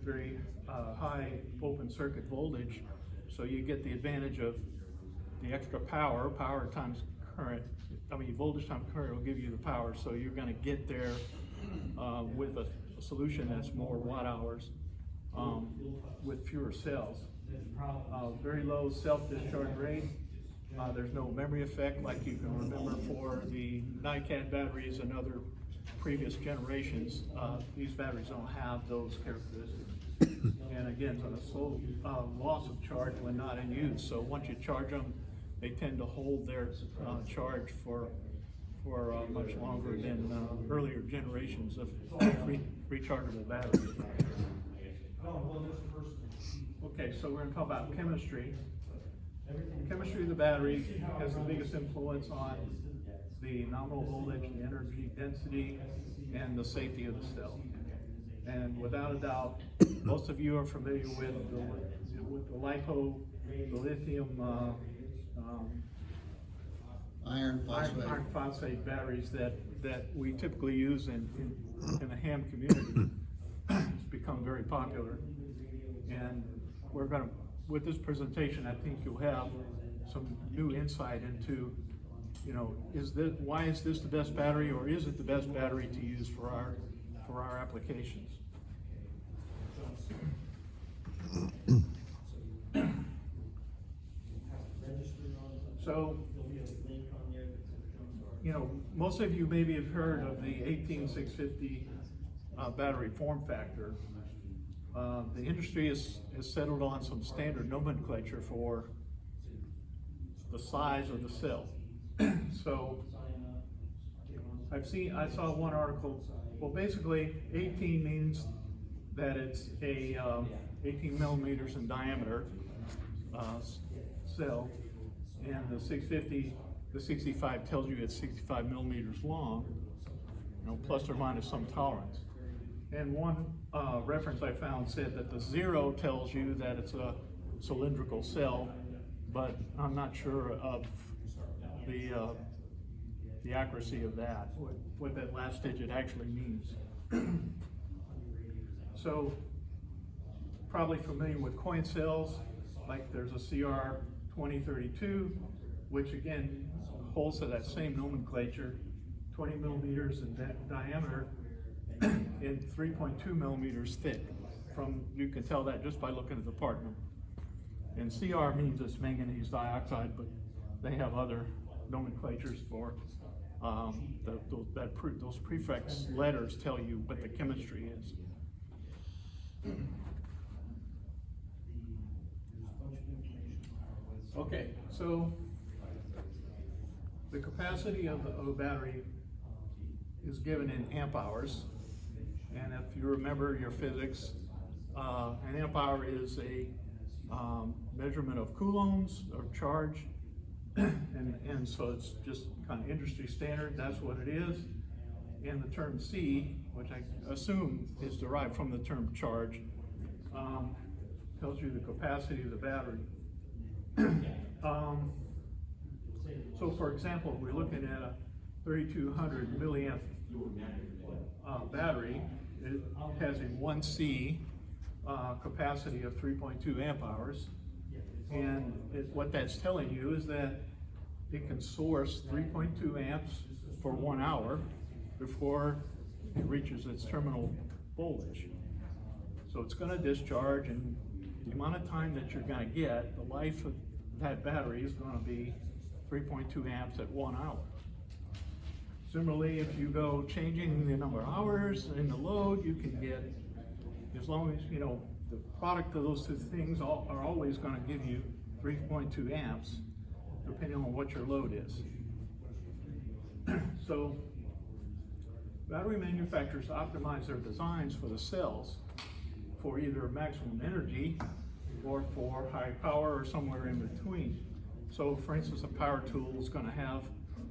very high open circuit voltage. So you get the advantage of the extra power times current. I mean, voltage times current will give you the power. So you're going to get there with a solution that's more watt hours with fewer cells. Very low self-discharge rate. There's no memory effect like you can remember for the NiCad batteries and other previous generations. These batteries don't have those characteristics. And again, so the slow loss of charge when not in use. So once you charge them, they tend to hold their charge for much longer than earlier generations of rechargeable batteries. Okay, so we're going to talk about chemistry. The chemistry of the battery has the biggest influence on the nominal voltage, the energy density, and the safety of the cell. And without a doubt, most of you are familiar with the LiPo, the lithium, Iron phosphate. iron phosphate batteries that we typically use in the ham community. It's become very popular. And we're gonna, with this presentation, I think you'll have some new insight into, you know, why is this the best battery, or is it the best battery to use for our applications? So, you know, most of you maybe have heard of the 18650 battery form factor. The industry has settled on some standard nomenclature for the size of the cell. So I saw one article, well, basically 18 means that it's a 18 millimeters in diameter cell, and the 650, the 65 tells you it's 65 millimeters long, you know, plus or minus some tolerance. And one reference I found said that the 0 tells you that it's a cylindrical cell, but I'm not sure of the accuracy of that, what that last digit actually means. So, probably familiar with coin cells, like there's a CR2032, which again holds to that same nomenclature, 20 millimeters in diameter and 3.2 millimeters thick. You can tell that just by looking at the part number. And CR means it's manganese dioxide, but they have other nomenclatures for those prefix letters tell you what the chemistry is. Okay, so the capacity of a battery is given in amp hours, and if you remember your physics, an amp hour is a measurement of coulombs or charge, and so it's just kind of industry standard. That's what it is. And the term C, which I assume is derived from the term charge, tells you the capacity of the battery. So for example, we're looking at a 3200 milliamp battery. It has a 1C capacity of 3.2 amp hours. And what that's telling you is that it can source 3.2 amps for 1 hour before it reaches its terminal voltage. So it's going to discharge, and the amount of time that you're going to get, the life of that battery is going to be 3.2 amps at 1 hour. Similarly, if you go changing the number of hours in the load, you can get, as long as, you know, the product of those two things are always going to give you 3.2 amps, depending on what your load is. So, battery manufacturers optimize their designs for the cells for either maximum energy or for high power or somewhere in between. So, for instance, a power tool is going to have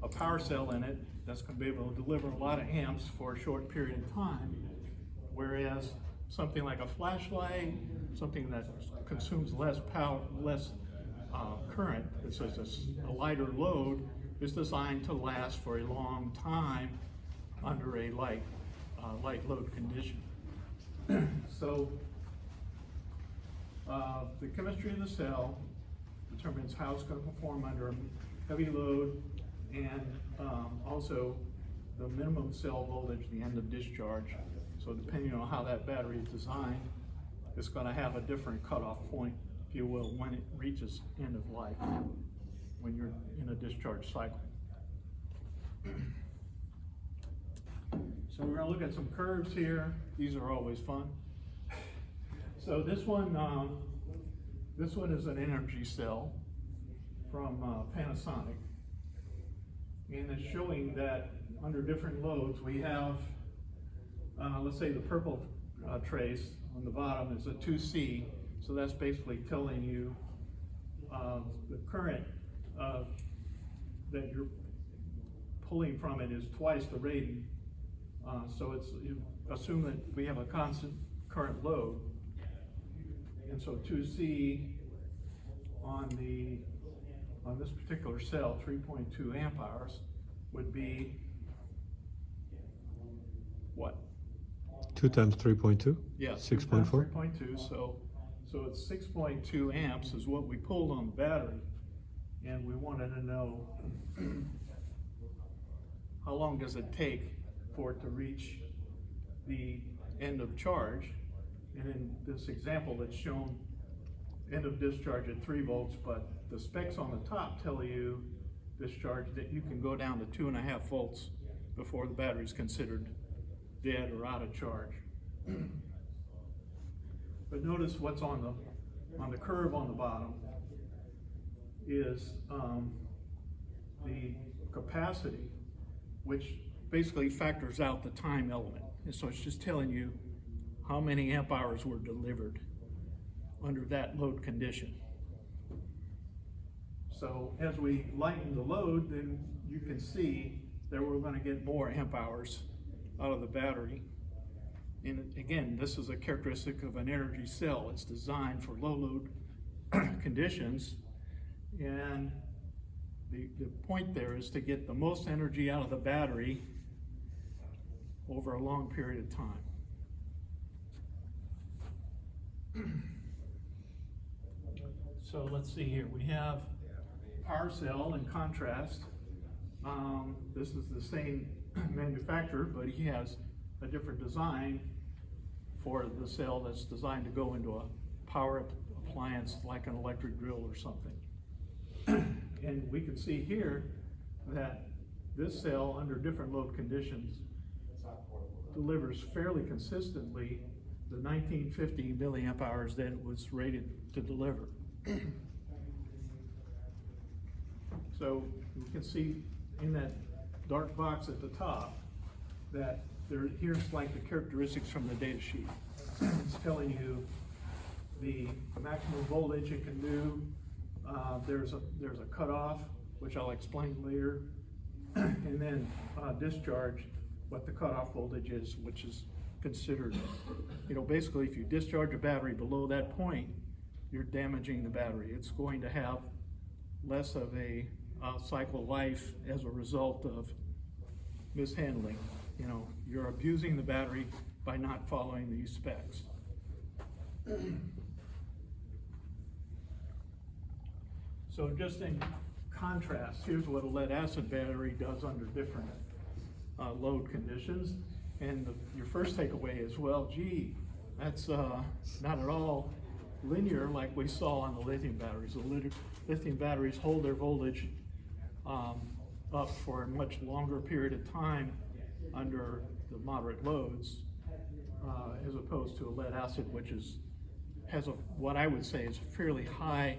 a power cell in it that's going to be able to deliver a lot of amps for a short period of time, whereas something like a flashlight, something that consumes less power, less current, it's a lighter load, is designed to last for a long time under a light load condition. So the chemistry of the cell determines how it's going to perform under a heavy load, and also the minimum cell voltage, the end of discharge. So depending on how that battery is designed, it's going to have a different cutoff point, if you will, when it reaches end of life, when you're in a discharge cycle. So we're going to look at some curves here. These are always fun. So this one is an energy cell from Panasonic, and it's showing that under different loads we have, let's say the purple trace on the bottom is a 2C, so that's basically telling you the current that you're pulling from it is twice the rating So it's, you assume that we have a constant current load. And so 2C on this particular cell, 3.2 amp hours, would be what? 2 times 3.2? Yeah. 6.4? 3.2, so it's 6.2 amps is what we pulled on the battery. And we wanted to know how long does it take for it to reach the end of charge. And in this example, it's shown end of discharge at 3 volts, but the specs on the top tell you discharge that you can go down to 2.5 volts before the battery is considered dead or out of charge. But notice what's on the curve on the bottom is the capacity, which basically factors out the time element. And so it's just telling you how many amp hours were delivered under that load condition. So as we lighten the load, then you can see that we're going to get more amp hours out of the battery. And again, this is a characteristic of an energy cell. It's designed for low load conditions. And the point there is to get the most energy out of the battery over a long period of time. So let's see here. We have power cell in contrast. This is the same manufacturer, but he has a different design for the cell that's designed to go into a power appliance like an electric drill or something. And we can see here that this cell under different load conditions delivers fairly consistently the 1950 milliamp hours that it was rated to deliver. So you can see in that dark box at the top that here's like the characteristics from the data sheet. It's telling you the maximum voltage it can do. There's a cutoff, which I'll explain later, and then discharge, what the cutoff voltage is, which is considered, basically if you discharge a battery below that point, you're damaging the battery. It's going to have less of a cycle life as a result of mishandling. You're abusing the battery by not following these specs. So just in contrast, here's what a lead acid battery does under different load conditions. And your first takeaway is, well, gee, that's not at all linear like we saw on the lithium batteries. The lithium batteries hold their voltage up for a much longer period of time under the moderate loads, as opposed to a lead acid, which has what I would say is a fairly high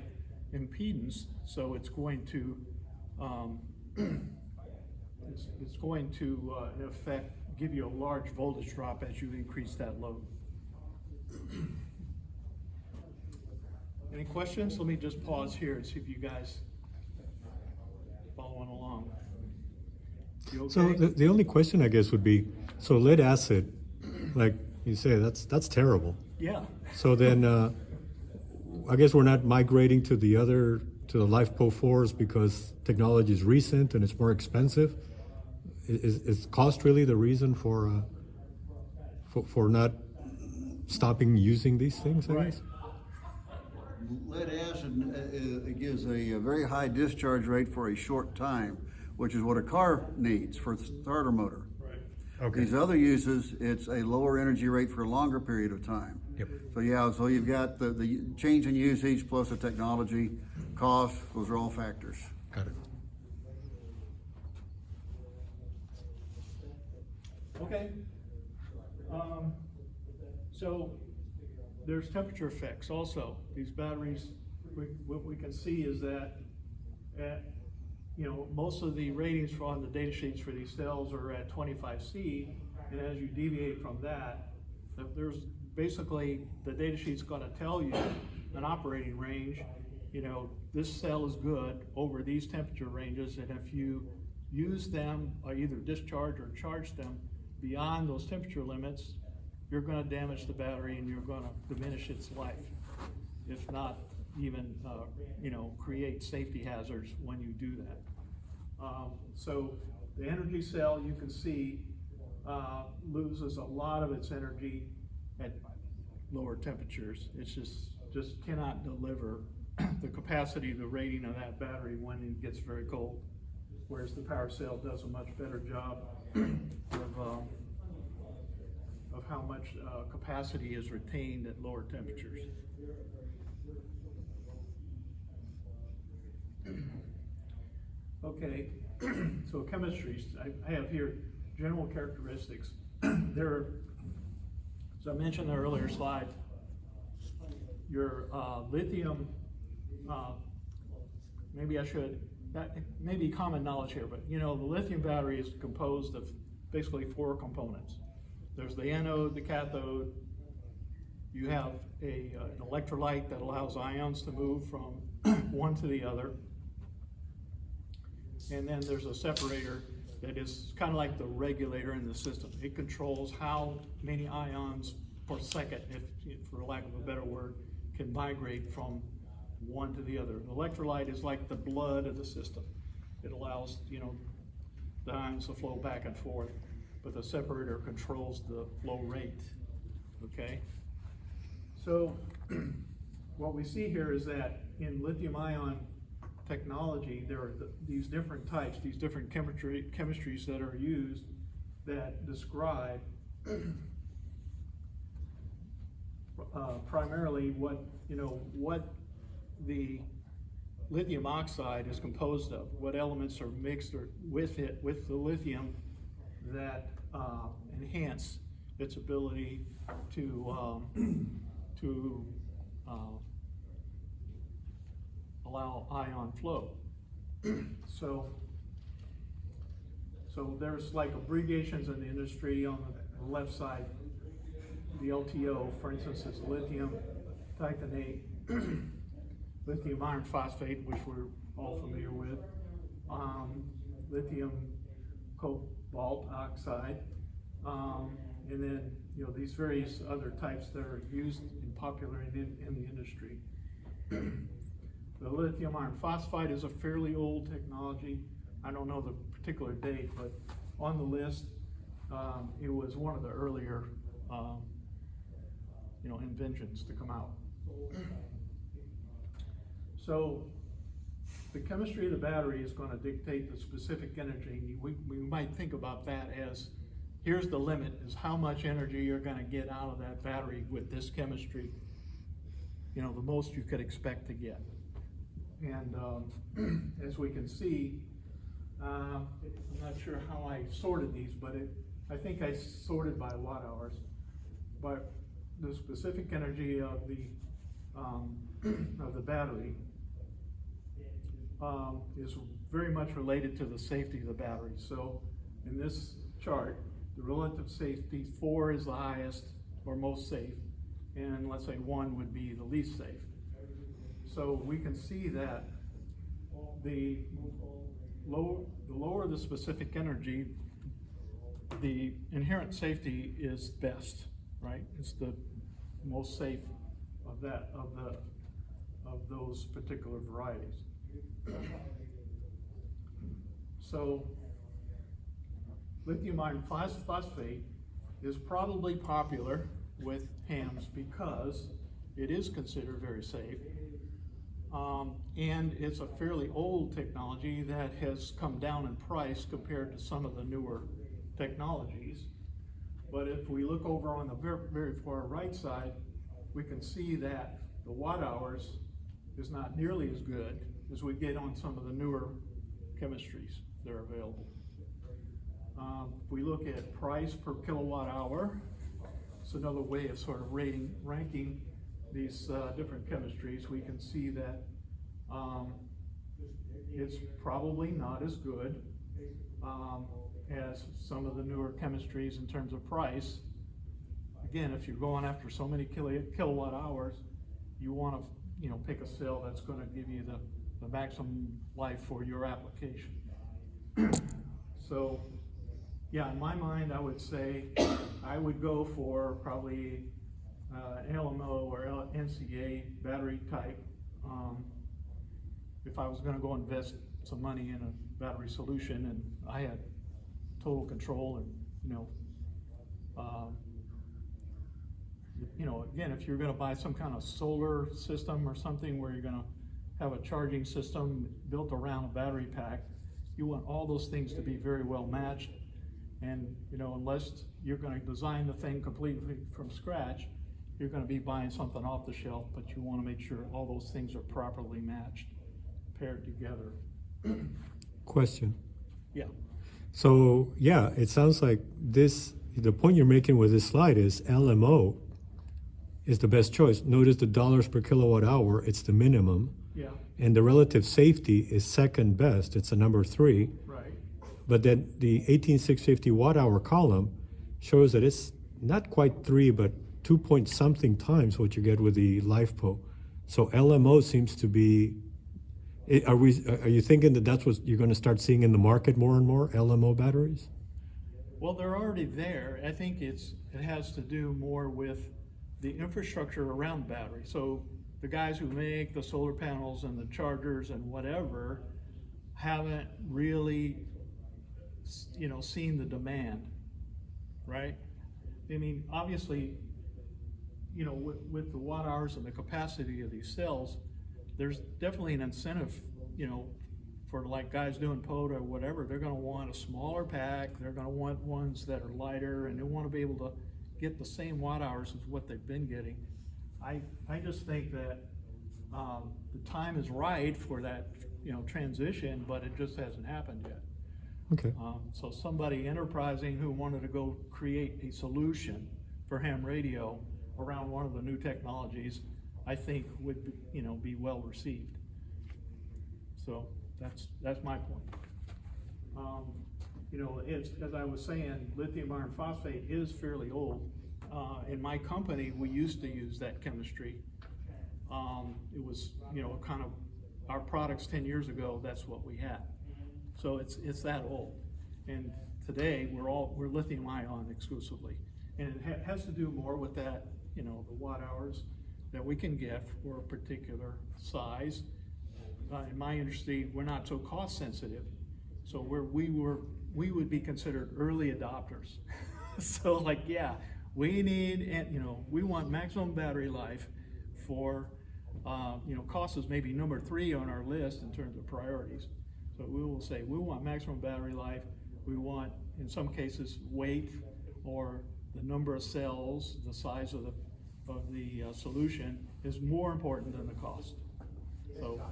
impedance, so it's going to it's going to in effect give you a large voltage drop as you increase that load. Any questions? Let me just pause here and see if you guys following along. You okay? So the only question I guess would be, so lead acid, like you say, that's terrible. Yeah. So then I guess we're not migrating to the LiFePO4s because technology is recent and it's more expensive. Is cost really the reason for not stopping using these things, I guess? Lead acid gives a very high discharge rate for a short time, which is what a car needs for the starter motor. Right. Okay. These other uses, it's a lower energy rate for a longer period of time. Yep. So yeah, so you've got the change in usage plus the technology, cost, those are all factors. Got it. Okay. So there's temperature effects also. These batteries, what we can see is that most of the ratings on the data sheets for these cells are at 25C, and as you deviate from that, there's basically, the data sheet's gonna tell you an operating range. This cell is good over these temperature ranges, and if you use them or either discharge or charge them beyond those temperature limits, you're gonna damage the battery and you're gonna diminish its life. If not even, you know, create safety hazards when you do that. So the energy cell, you can see, loses a lot of its energy at lower temperatures. It's just cannot deliver the capacity, the rating of that battery when it gets very cold. Whereas the power cell does a much better job of how much capacity is retained at lower temperatures. Okay, so chemistries, I have here general characteristics. There are, as I mentioned in the earlier slide, your lithium, maybe I should, that may be common knowledge here, but you know, the lithium battery is composed of basically 4 components. There's the anode, the cathode, you have an electrolyte that allows ions to move from one to the other, and then there's a separator that is kind of like the regulator in the system. It controls how many ions per second, if for lack of a better word, can migrate from one to the other. The electrolyte is like the blood of the system. It allows, you know, the ions to flow back and forth, but the separator controls the flow rate, okay? So what we see here is that in lithium-ion technology, there are these different types, these different chemistries that are used that describe primarily what the lithium oxide is composed of, what elements are mixed with the lithium that enhance its ability to allow ion flow. So there's like abbreviations in the industry. On the left side, the LTO, for instance, is lithium titanate, lithium iron phosphate, which we're all familiar with, lithium cobalt oxide, and then these various other types that are used and popular in the industry. The lithium iron phosphide is a fairly old technology. I don't know the particular date, but on the list, it was one of the earlier inventions to come out. So the chemistry of the battery is going to dictate the specific energy. We might think about that as, here's the limit, is how much energy you're going to get out of that battery with this chemistry, the most you could expect to get. And as we can see, I'm not sure how I sorted these, but I think I sorted by watt hours. But the specific energy of the battery is very much related to the safety of the battery. So in this chart, the relative safety, 4 is the highest or most safe, and let's say 1 would be the least safe. So we can see that the lower the specific energy, the inherent safety is best, right? It's the most safe of those particular varieties. So lithium iron phosphate is probably popular with hams because it is considered very safe. And it's a fairly old technology that has come down in price compared to some of the newer technologies. But if we look over on the very, very far right side, we can see that the watt hours is not nearly as good as we get on some of the newer chemistries that are available. If we look at price per kilowatt hour, it's another way of sort of ranking these different chemistries. We can see that it's probably not as good as some of the newer chemistries in terms of price. Again, if you're going after so many kilowatt hours, you want to pick a cell that's going to give you the maximum life for your application. So yeah, in my mind, I would say, I would go for probably, LMO or NCA battery type. If I was gonna go invest some money in a battery solution and I had total control and, again, if you're gonna buy some kind of solar system or something where you're gonna have a charging system built around a battery pack, you want all those things to be very well matched. And, unless you're gonna design the thing completely from scratch, you're gonna be buying something off the shelf, but you wanna make sure all those things are properly matched, paired together. Question. Yeah. So, yeah, it sounds like the point you're making with this slide is LMO is the best choice. Notice the dollars per kilowatt hour, it's the minimum. Yeah, And the relative safety is second best, it's a number 3. right. But then the 18650 watt hour column shows that it's not quite 3, but 2 point something times what you get with the LiFePO. So LMO seems to be, are you thinking that that's what you're gonna start seeing in the market more and more, LMO batteries? Well, they're already there. I think it has to do more with the infrastructure around battery. So the guys who make the solar panels and the chargers and whatever haven't really, seen the demand, right? I mean, obviously, with the watt hours and the capacity of these cells, there's definitely an incentive, for like guys doing POTA or whatever. They're gonna want a smaller pack, they're gonna want ones that are lighter, and they wanna be able to get the same watt hours as what they've been getting. I just think that the time is right for that, transition, but it just hasn't happened yet. Okay. So somebody enterprising who wanted to go create a solution for ham radio around one of the new technologies, I think would, be well received. So that's my point. It's, as I was saying, lithium iron phosphate is fairly old. In my company, we used to use that chemistry. It was, kind of our products 10 years ago, that's what we had. So it's that old. And today, we're lithium ion exclusively. And it has to do more with that, the watt hours that we can get for a particular size. In my industry, we're not so cost sensitive. So we would be considered early adopters. So we need, and we want maximum battery life for, cost is maybe number 3 on our list in terms of priorities. So we will say, we want maximum battery life. We want, in some cases, weight or the number of cells, the size of the solution is more important than the cost. So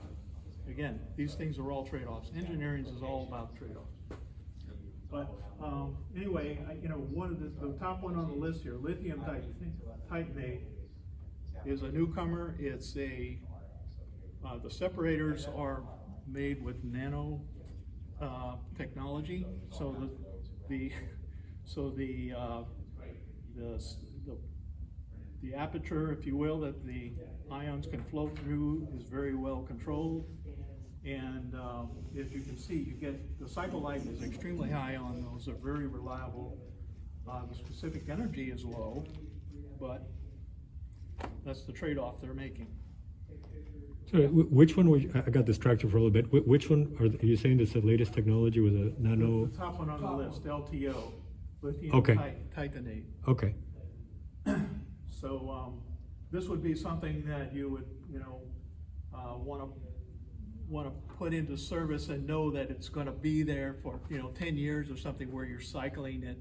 again, these things are all trade-offs. Engineering is all about trade-offs. But anyway, one of the top one on the list here, lithium titanate, is a newcomer. It's the separators are made with nano technology. So the aperture, if you will, that the ions can flow through is very well controlled. And as you can see, you get the cycle life is extremely high on those. They're very reliable. The specific energy is low, but that's the trade-off they're making. So which one I got distracted for a little bit. Which one are you saying is the latest technology with a nano? The top one on the list, LTO, lithium Okay. titanate. Okay. So this would be something that you would, want to put into service and know that it's going to be there for 10 years or something, where you're cycling it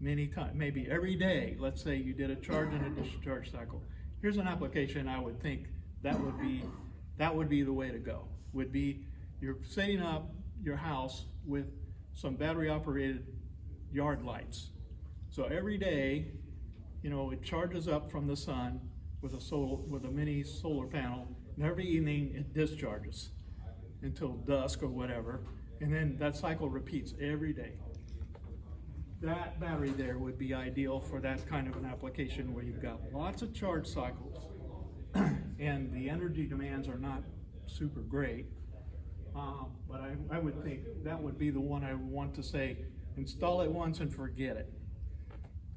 many times, maybe every day. Let's say you did a charge and a discharge cycle. Here's an application I would think that would be the way to go. Would be you're setting up your house with some battery operated yard lights. So every day, it charges up from the sun with a mini solar panel, and every evening it discharges until dusk or whatever, and then that cycle repeats every day. That battery there would be ideal for that kind of an application where you've got lots of charge cycles and the energy demands are not super great. But I would think that would be the one I would want to say, install it once and forget it.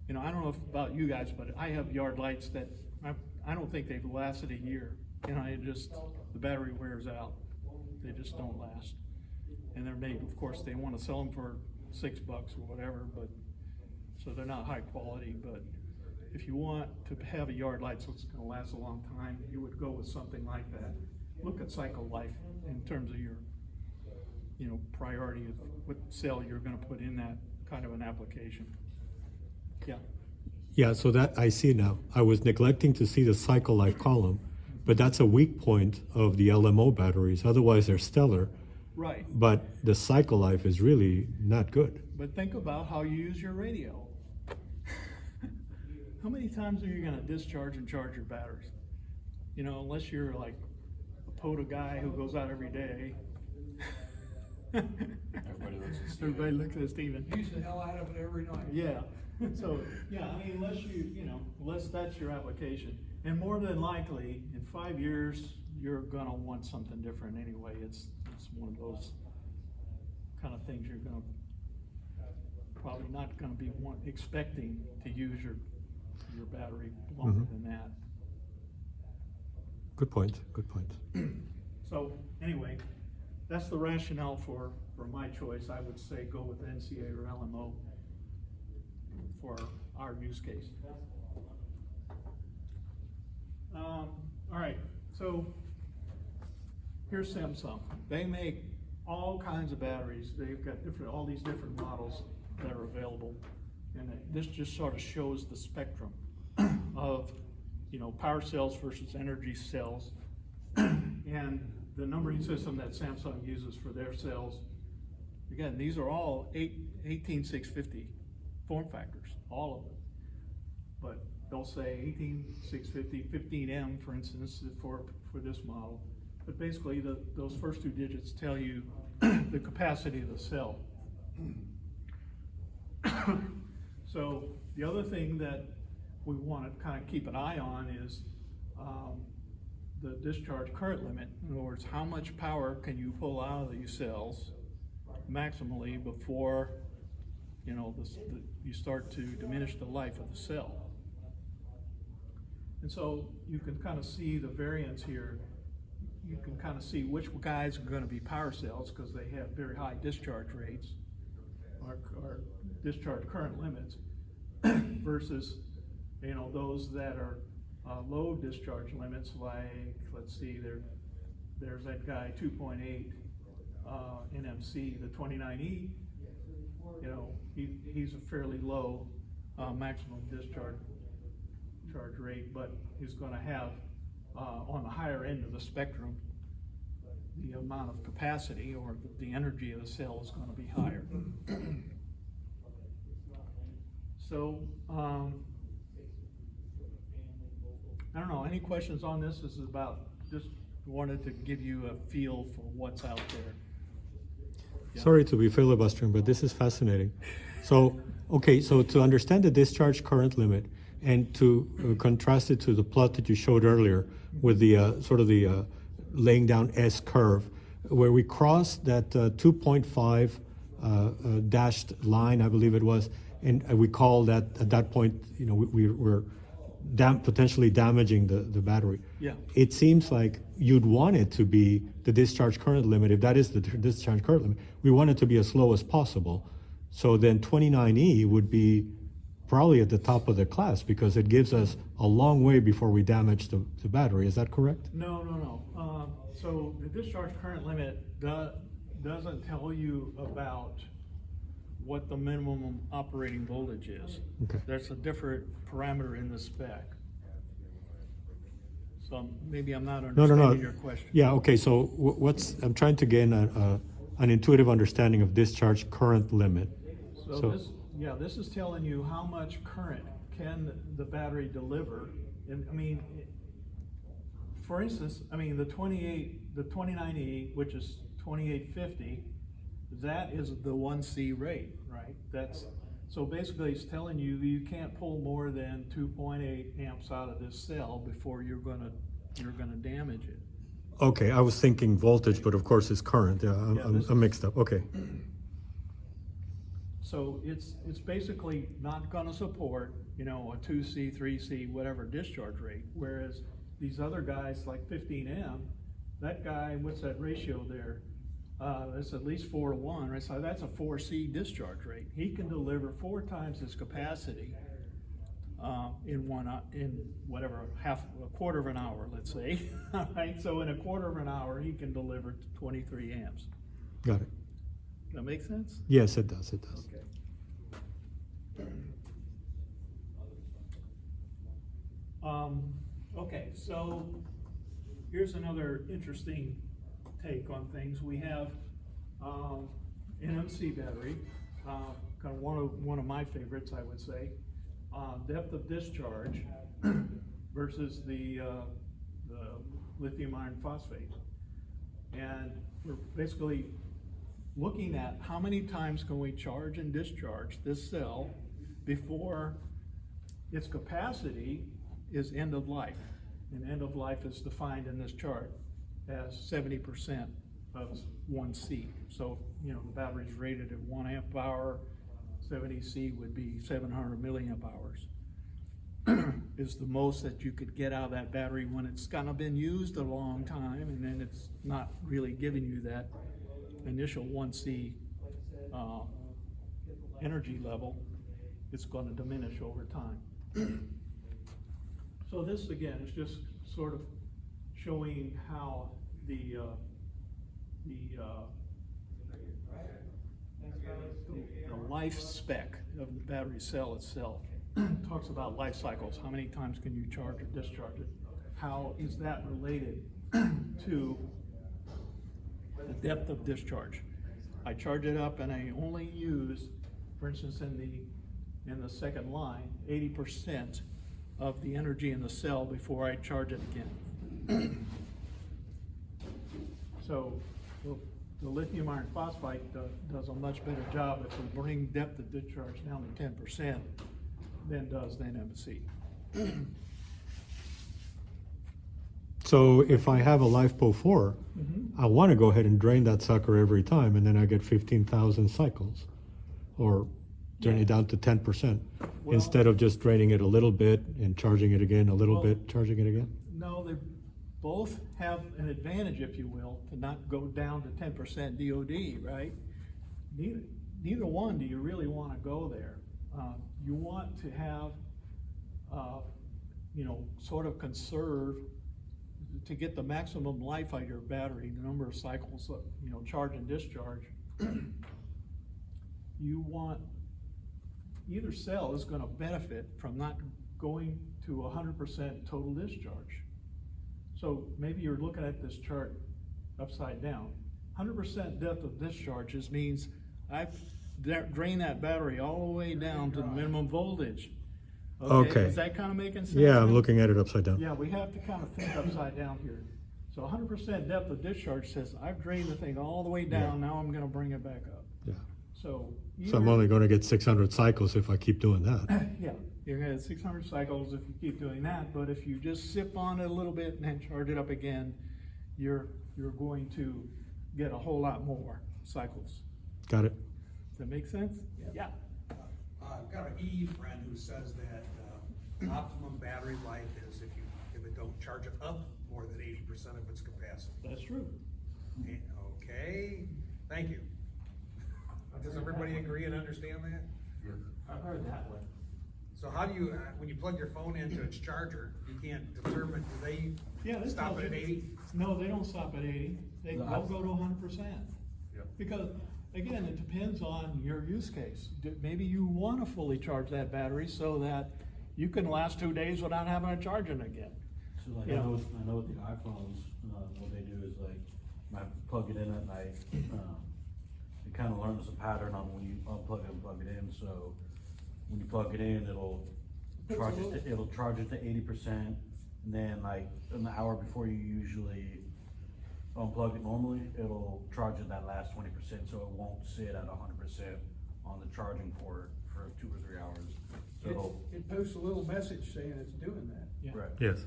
You know, I don't know about you guys, but I have yard lights that I don't think they've lasted a year. You know, the battery wears out. They just don't last. And they're made, of course, they want to sell them for $6 or whatever, but, so they're not high quality, but if you want to have a yard light so it's gonna last a long time, you would go with something like that. Look at cycle life in terms of your, you know, priority of what cell you're gonna put in that kind of an application. Yeah. Yeah, so that, I see now. I was neglecting to see the cycle life column, but that's a weak point of the LMO batteries. Otherwise, they're stellar. Right. But the cycle life is really not good. But think about how you use your radio. How many times are you gonna discharge and charge your batteries? You know, unless you're like a POTA guy who goes out every day. Everybody looks at Steven. Use the hell out of it every night. Yeah, so, yeah, I mean, unless that's your application. And more than likely, in 5 years, you're gonna want something different anyway. It's one of those kind of things you're gonna, probably not gonna be expecting to use your battery longer than that. Good point, good point. So, anyway, that's the rationale for my choice. I would say go with NCA or LMO for our use case. All right, so here's Samsung. They make all kinds of batteries. They've got all these different models that are available. And this just sort of shows the spectrum of, you know, power cells versus energy cells. And the numbering system that Samsung uses for their cells, again, these are all 18650 form factors, all of them. But they'll say 18650, 15M, for instance, for this model. But basically, those first two digits tell you the capacity of the cell. So the other thing that we want to kind of keep an eye on is the discharge current limit. In other words, how much power can you pull out of these cells maximally before, you know, you start to diminish the life of the cell. And so you can kind of see the variance here. You can kind of see which guys are going to be power cells because they have very high discharge rates or discharge current limits versus, you know, those that are low discharge limits, like, let's see, there's that guy 2.8 NMC, the 29E, you know, he's a fairly low maximum discharge rate, but he's going to have on the higher end of the spectrum, the amount of capacity or the energy of the cell is going to be higher. So, I don't know, any questions on this? This is about, just wanted to give you a feel for what's out there. Yeah. Sorry to be filibustering, but this is fascinating. So, okay, so to understand the discharge current limit and to contrast it to the plot that you showed earlier with the sort of the laying down S curve, where we crossed that 2.5 dashed line, I believe it was, and we call that, at that point, you know, we were potentially damaging the battery. Yeah. It seems like you'd want it to be the discharge current limit. If that is the discharge current limit, we want it to be as low as possible. So then 29E would be probably at the top of the class because it gives us a long way before we damage the battery. Is that correct? No. So the discharge current limit doesn't tell you about what the minimum operating voltage is. Okay. There's a different parameter in the spec. So maybe I'm not understanding your question. Yeah, okay, so I'm trying to gain an intuitive understanding of discharge current limit. So this is telling you how much current can the battery deliver. And I mean, for instance, I mean the 29E, which is 2850, that is the 1C rate, right? So basically it's telling you can't pull more than 2.8 amps out of this cell before you're gonna damage it. Okay, I was thinking voltage, but of course it's current. Yeah, I'm mixed up. Okay. So it's basically not gonna support, you know, a 2C, 3C, whatever discharge rate, whereas these other guys like 15M, that guy, what's that ratio there? It's at least 4 to 1, right? So that's a 4C discharge rate. He can deliver 4 times his capacity in whatever, a quarter of an hour, let's say. Right? So in a quarter of an hour, he can deliver 23 amps. Got it. That make sense? Yes, it does, it does. Okay, so here's another interesting take on things. We have NMC battery, kind of one of my favorites, I would say. Depth of discharge versus the lithium iron phosphate. And we're basically looking at how many times can we charge and discharge this cell before its capacity is end of life. And end of life is defined in this chart as 70% of 1C. So, you know, the battery's rated at 1 amp hour, 70C would be 700 milliamp hours. Is the most that you could get out of that battery when it's kind of been used a long time, and then it's not really giving you that initial 1C energy level. It's going to diminish over time. So this again is just sort of showing how the life spec of the battery cell itself talks about life cycles. How many times can you charge or discharge it? How is that related to the depth of discharge? I charge it up and I only use, for instance, in the second line, 80% of the energy in the cell before I charge it again. So the lithium iron phosphate does a much better job if we bring depth of discharge down to 10% than does the NMC. So if I have a LiFePO 4, I want to go ahead and drain that sucker every time, and then I get 15,000 cycles, or turn it down to 10%, Well- instead of just draining it a little bit and charging it again, a little Well- bit, charging it again? No, they both have an advantage, if you will, to not go down to 10% DOD, right? Neither one do you really want to go there. You want to have, you know, sort of conserve to get the maximum life out of your battery, the number of cycles, you know, charge and discharge. You want, either cell is going to benefit from not going to 100% total discharge. So maybe you're looking at this chart upside down. 100% depth of discharges means I've drained that battery all the way down to the minimum voltage. Okay. Is that kind of making sense? Yeah, I'm now? looking at it upside down. Yeah, we have to kind of think upside down here. So 100% depth of discharge says I've drained the thing all the way down, now I'm gonna bring it back up. Yeah. So. So I'm only going to get 600 cycles if I keep doing that. Yeah, you're gonna have 600 cycles if you keep doing that, but if you just sip on it a little bit and then charge it up again, you're going to get a whole lot more cycles. Got it? Does that make sense? Yeah. I've got an EE friend who says that optimum battery life is if it don't charge it up more than 80% of its capacity. That's true. Okay, thank you. Does everybody agree and understand that? I've heard that one. So how do you, when you plug your phone into its charger, you can't determine, do they Yeah, this stop tells it at you- 80? No, they don't stop at 80. They'll go to 100%. Because, again, it depends on your use case. Maybe you want to fully charge that battery so that you can last 2 days without having to charge it again. So like, Yeah. I know with the iPhones, what they do is like, I plug it in at night, it kind of learns a pattern on when you unplug it and plug it in, so when you plug it in, it'll charge it to 80%, and then like an hour before you usually unplug it normally, it'll charge it that last 20%, so it won't sit at 100% on the charging port for 2 or 3 hours. So It posts a little message saying it's doing that. Yeah. right. Yes.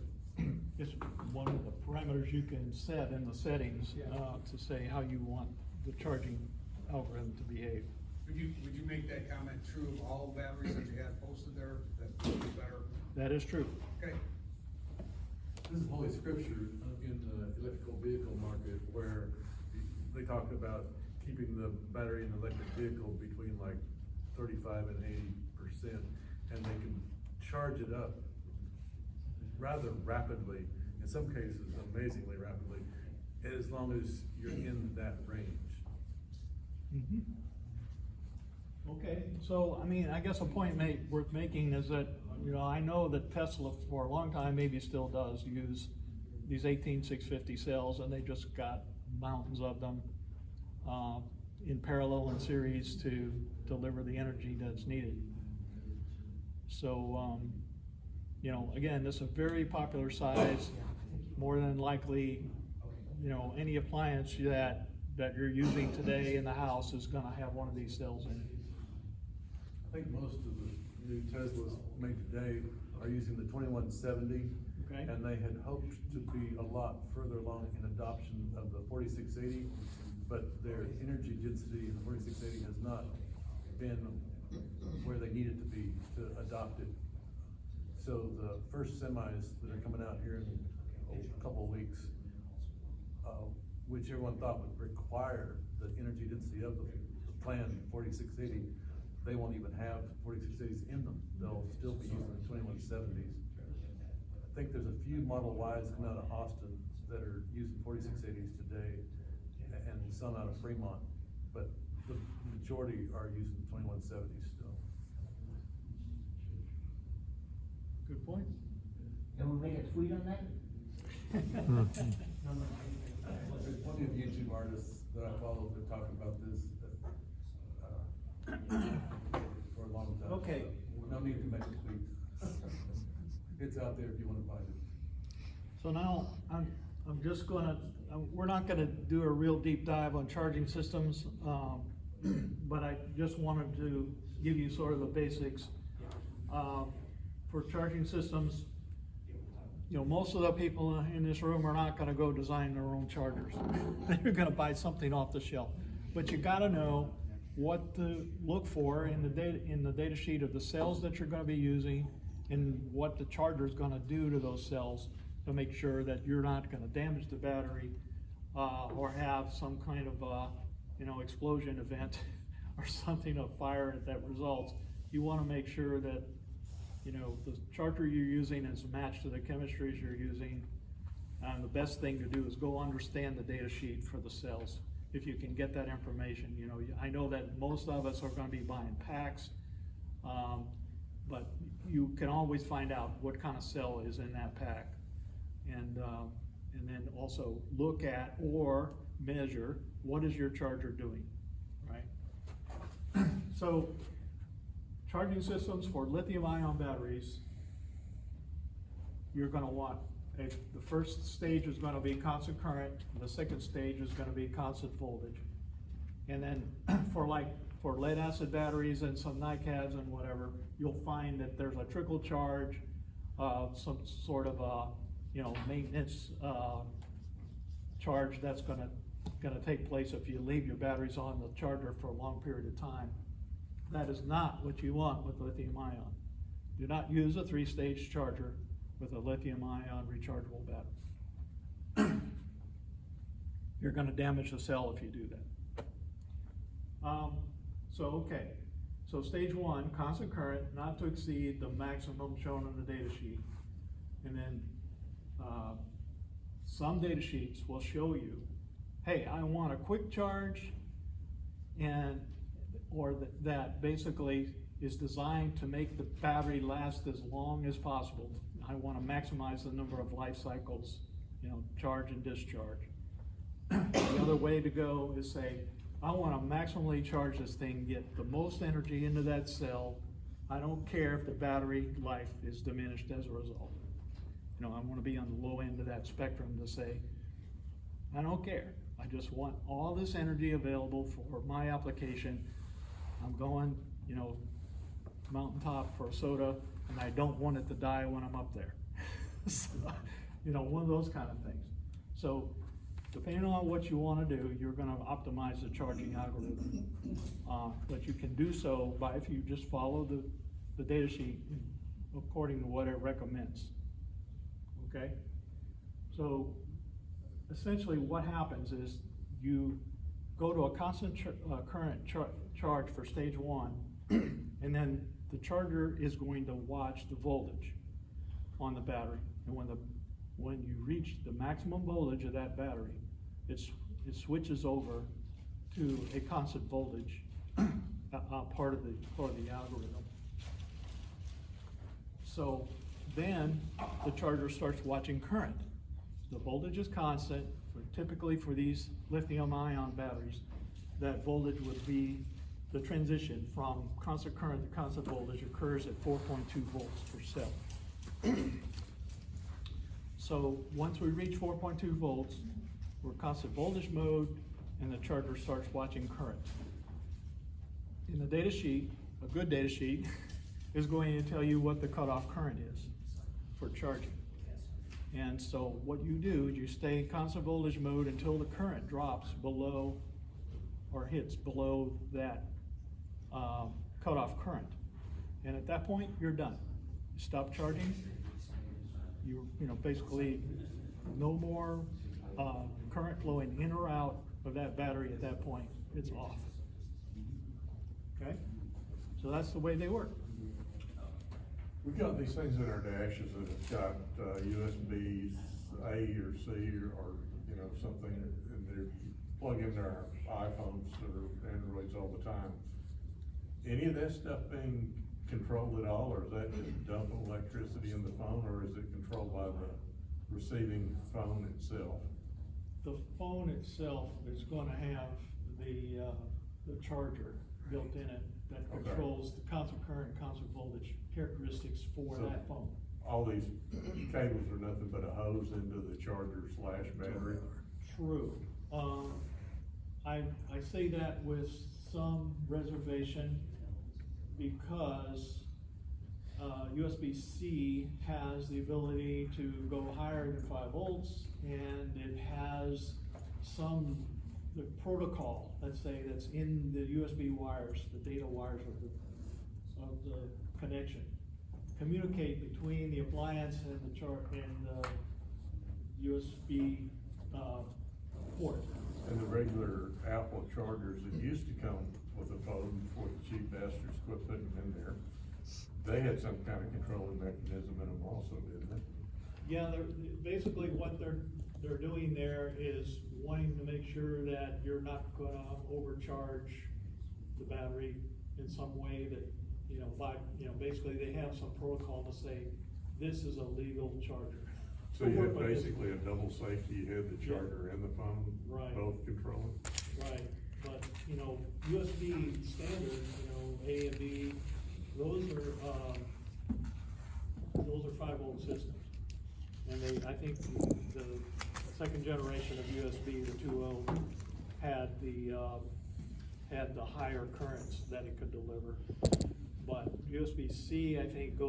It's one of the parameters you can set in the settings to say how you want the charging algorithm to behave. Would you make that comment true of all batteries that you had posted there, that would be better? That is true. Okay. This is Holy Scripture in the electrical vehicle market where they talk about keeping the battery in the electric vehicle between like 35 and 80%, and they can charge it up rather rapidly, in some cases amazingly rapidly, as long as you're in that range. Okay, so, I mean, I guess a point worth making is that, you know, I know that Tesla for a long time maybe still does use these 18650 cells, and they just got mountains of them in parallel and series to deliver the energy that's needed. So, you know, again, this is a very popular size. More than likely, you know, any appliance that you're using today in the house is gonna have one of these cells in it. I think most of the new Teslas made today are using the 2170. Okay. And they had hoped to be a lot further along in adoption of the 4680, but their energy density in the 4680 has not been where they need it to be to adopt it. So the first semis that are coming out here in a couple of weeks, which everyone thought would require the energy density of the planned 4680, they won't even have 4680s in them. They'll still be using the 2170s. I think there's a few Model Ys coming out of Austin that are using 4680s today, and some out of Fremont, but the majority are using 2170s still. Good point. Can we make a tweet on that? There's plenty of YouTube artists that I follow that talk about this for a long time. Okay. So no need to make a tweet. It's out there if you want to find it. So now, I'm just gonna, we're not gonna do a real deep dive on charging systems, but I just wanted to give you sort of the basics. For charging systems, you know, most of the people in this room are not gonna go design their own chargers. They're gonna buy something off the shelf. But you gotta know what to look for in the data sheet of the cells that you're gonna be using and what the charger is gonna do to those cells to make sure that you're not gonna damage the battery or have some kind of you know, explosion event or something, a fire that results. You wanna make sure that, you know, the charger you're using is matched to the chemistries you're using. And the best thing to do is go understand the data sheet for the cells. If you can get that information, you know, I know that most of us are gonna be buying packs, but you can always find out what kind of cell is in that pack. And then also look at or measure what is your charger doing, right? So, charging systems for lithium-ion batteries, you're gonna want, the first stage is gonna be constant current, and the second stage is gonna be constant voltage. And then for lead acid batteries and some NiCads and whatever, you'll find that there's a trickle charge, some sort of a, you know, maintenance charge that's gonna take place if you leave your batteries on the charger for a long period of time. That is not what you want with lithium ion. Do not use a 3-stage charger with a lithium ion rechargeable battery. You're gonna damage the cell if you do that. Okay. So stage 1, constant current, not to exceed the maximum shown on the data sheet. And then some data sheets will show you, hey, I want a quick charge, or that basically is designed to make the battery last as long as possible. I want to maximize the number of life cycles, you know, charge and discharge. The other way to go is say, I want to maximally charge this thing, get the most energy into that cell. I don't care if the battery life is diminished as a result. You know, I want to be on the low end of that spectrum to say, I don't care. I just want all this energy available for my application. I'm going, you know, mountaintop for a soda, and I don't want it to die when I'm up there. So, you know, one of those kind of things. So depending on what you wanna do, you're gonna optimize the charging algorithm. But you can do so by, if you just follow the data sheet according to what it recommends. Okay? So essentially what happens is you go to a constant current charge for stage 1, and then the charger is going to watch the voltage on the battery. And when you reach the maximum voltage of that battery, it switches over to a constant voltage part of the algorithm. So then the charger starts watching current. The voltage is constant. Typically for these lithium-ion batteries, that voltage would be the transition from constant current to constant voltage occurs at 4.2 volts per cell. So once we reach 4.2 volts, we're constant voltage mode, and the charger starts watching current. In the data sheet, a good data sheet is going to tell you what the cutoff current is for charging. And so what you do is you stay in constant voltage mode until the current drops below or hits below that cutoff current. And at that point, you're done. You stop charging. You know, basically no more current flowing in or out of that battery at that point. It's off. Okay? So that's the way they work. We've got these things in our dashes that have got USB A or C or you know, something, and they plug into our iPhones or Androids all the time. Any of that stuff being controlled at all, or is that just dumping electricity in the phone, or is it controlled by the receiving phone itself? The phone itself is going to have the charger built in it that Okay. controls the constant current and constant voltage characteristics for So that phone. All these cables are nothing but a hose into the charger slash battery? True. I say that with some reservation because USB-C has the ability to go higher than 5 volts, and it has the protocol, let's say, that's in the USB wires, the data wires of the connection, communicate between the appliance and the USB port. And the regular Apple chargers that used to come with a phone before the cheap bastards quit putting them in there, they had some kind of controlling mechanism in them also, didn't they? Yeah, basically what they're doing there is wanting to make sure that you're not gonna overcharge the battery in some way that, basically they have some protocol to say, this is a legal charger. So you had basically a double safety, you had the charger and the phone, Right. both controlling? Right, but, USB standard, A and B, those are 5-volt systems. And I think the second generation of USB, the 2.0, had the higher currents that it could deliver. But USB-C, I think,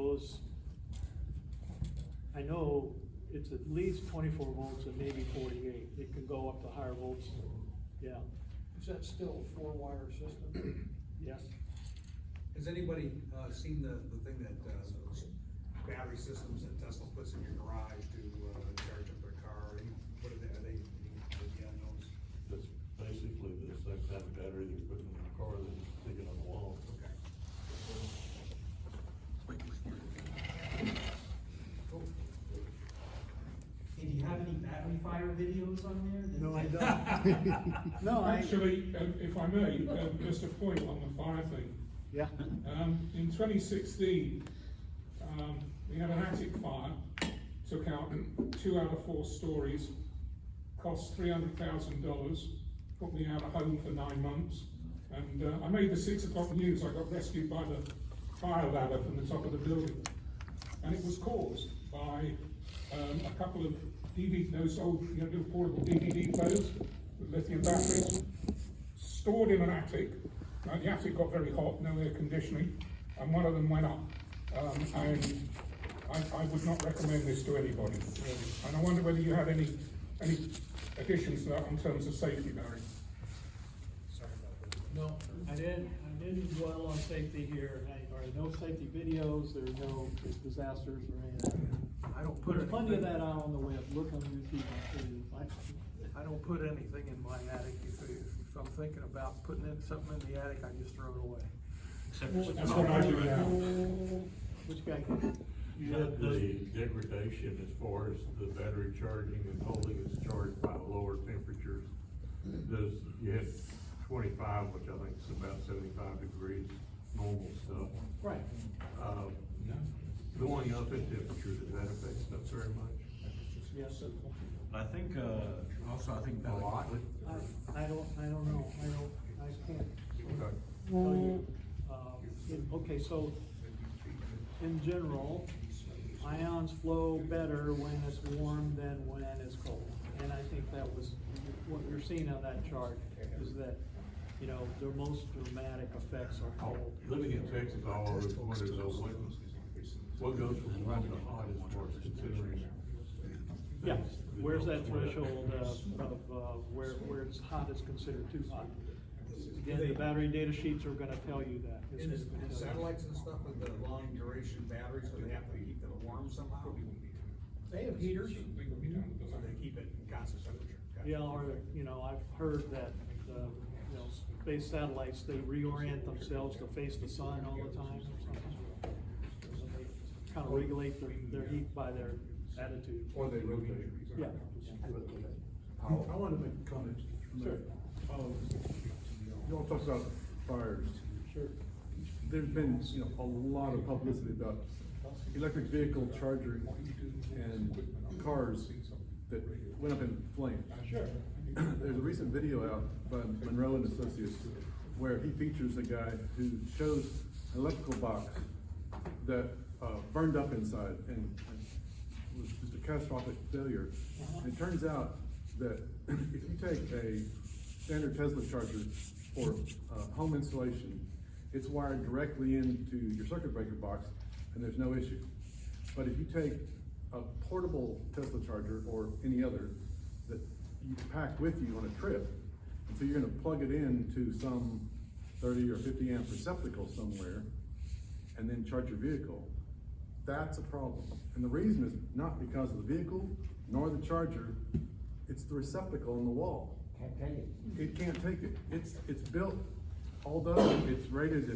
I know it's at least 24 volts and maybe 48. It can go up to higher volts, yeah. Is that still a 4-wire system? Yes. Has anybody seen the thing that those battery systems that Tesla puts in your garage to charge up their car? What are they those? That's basically the same kind of battery they're putting in the car that's sticking on the wall. Okay. Hey, do you have any battery fire videos on there? No, I don't. No, Actually, if I may, just a point on the fire thing. yeah. In 2016, we had an attic fire, took out 2 out of 4 stories, cost $300,000, put me out of home for 9 months, and I made the 6 o'clock news. I got rescued by the fire ladder from the top of the building, and it was caused by a couple of those old, little portable DVD players with lithium batteries, stored in an attic. The attic got very hot, no air conditioning, and one of them went up. And I would not recommend this to anybody, really. And I wonder whether you have any additions to that in terms of safety, Barry? Sorry about that. No, I didn't dwell on safety here, or no safety videos, there's no disasters or anything. I don't put There's plenty of anything, that out on the web, look on YouTube, I'll show you. I don't put anything in my attic. If I'm thinking about putting in something in the attic, I just throw it away. That's what I do now. Which guy can? You had the degradation as far as the battery charging and holding its charge by lower temperatures. You had 25, which I think is about 75 degrees, normal stuff. Right. Going up in temperature, does that affect stuff very much? Yes, I think, also, I think. A lot? I don't know, I can't Okay. tell you. Okay, so, in general, ions flow better when it's warm than when it's cold. And I think that was, what you're seeing on that chart is that, you know, the most dramatic effects are cold. Living in Texas, I always wondered though, what goes from warm to hot as far as considering? Yeah, where's that threshold of where it's hot is considered too hot? Again, the battery data sheets are gonna tell you that. And satellites and stuff with the long duration batteries, so they have to keep them warm somehow? They have heaters. So they keep it constant temperature? Gotcha. Yeah, or, you know, I've heard that, you know, space satellites, they reorient themselves to face the sun all the time or something. So they kind of regulate their heat by their attitude. Or they rotate. Yeah. I wanted to make a comment. Sure. You all talk about fires. Sure. There's been, you know, a lot of publicity about electric vehicle chargers and cars that went up in flames. Sure. There's a recent video out by Monroe and Associates where he features a guy who shows an electrical box that burned up inside and was just a catastrophic failure. And it turns out that if you take a standard Tesla charger for home installation, it's wired directly into your circuit breaker box and there's no issue. But if you take a portable Tesla charger or any other that you pack with you on a trip, and so you're gonna plug it into some 30 or 50 amp receptacle somewhere and then charge your vehicle, that's a problem. And the reason is not because of the vehicle nor the charger, it's the receptacle in the wall. Can't take it. It can't take it. It's built, although it's rated at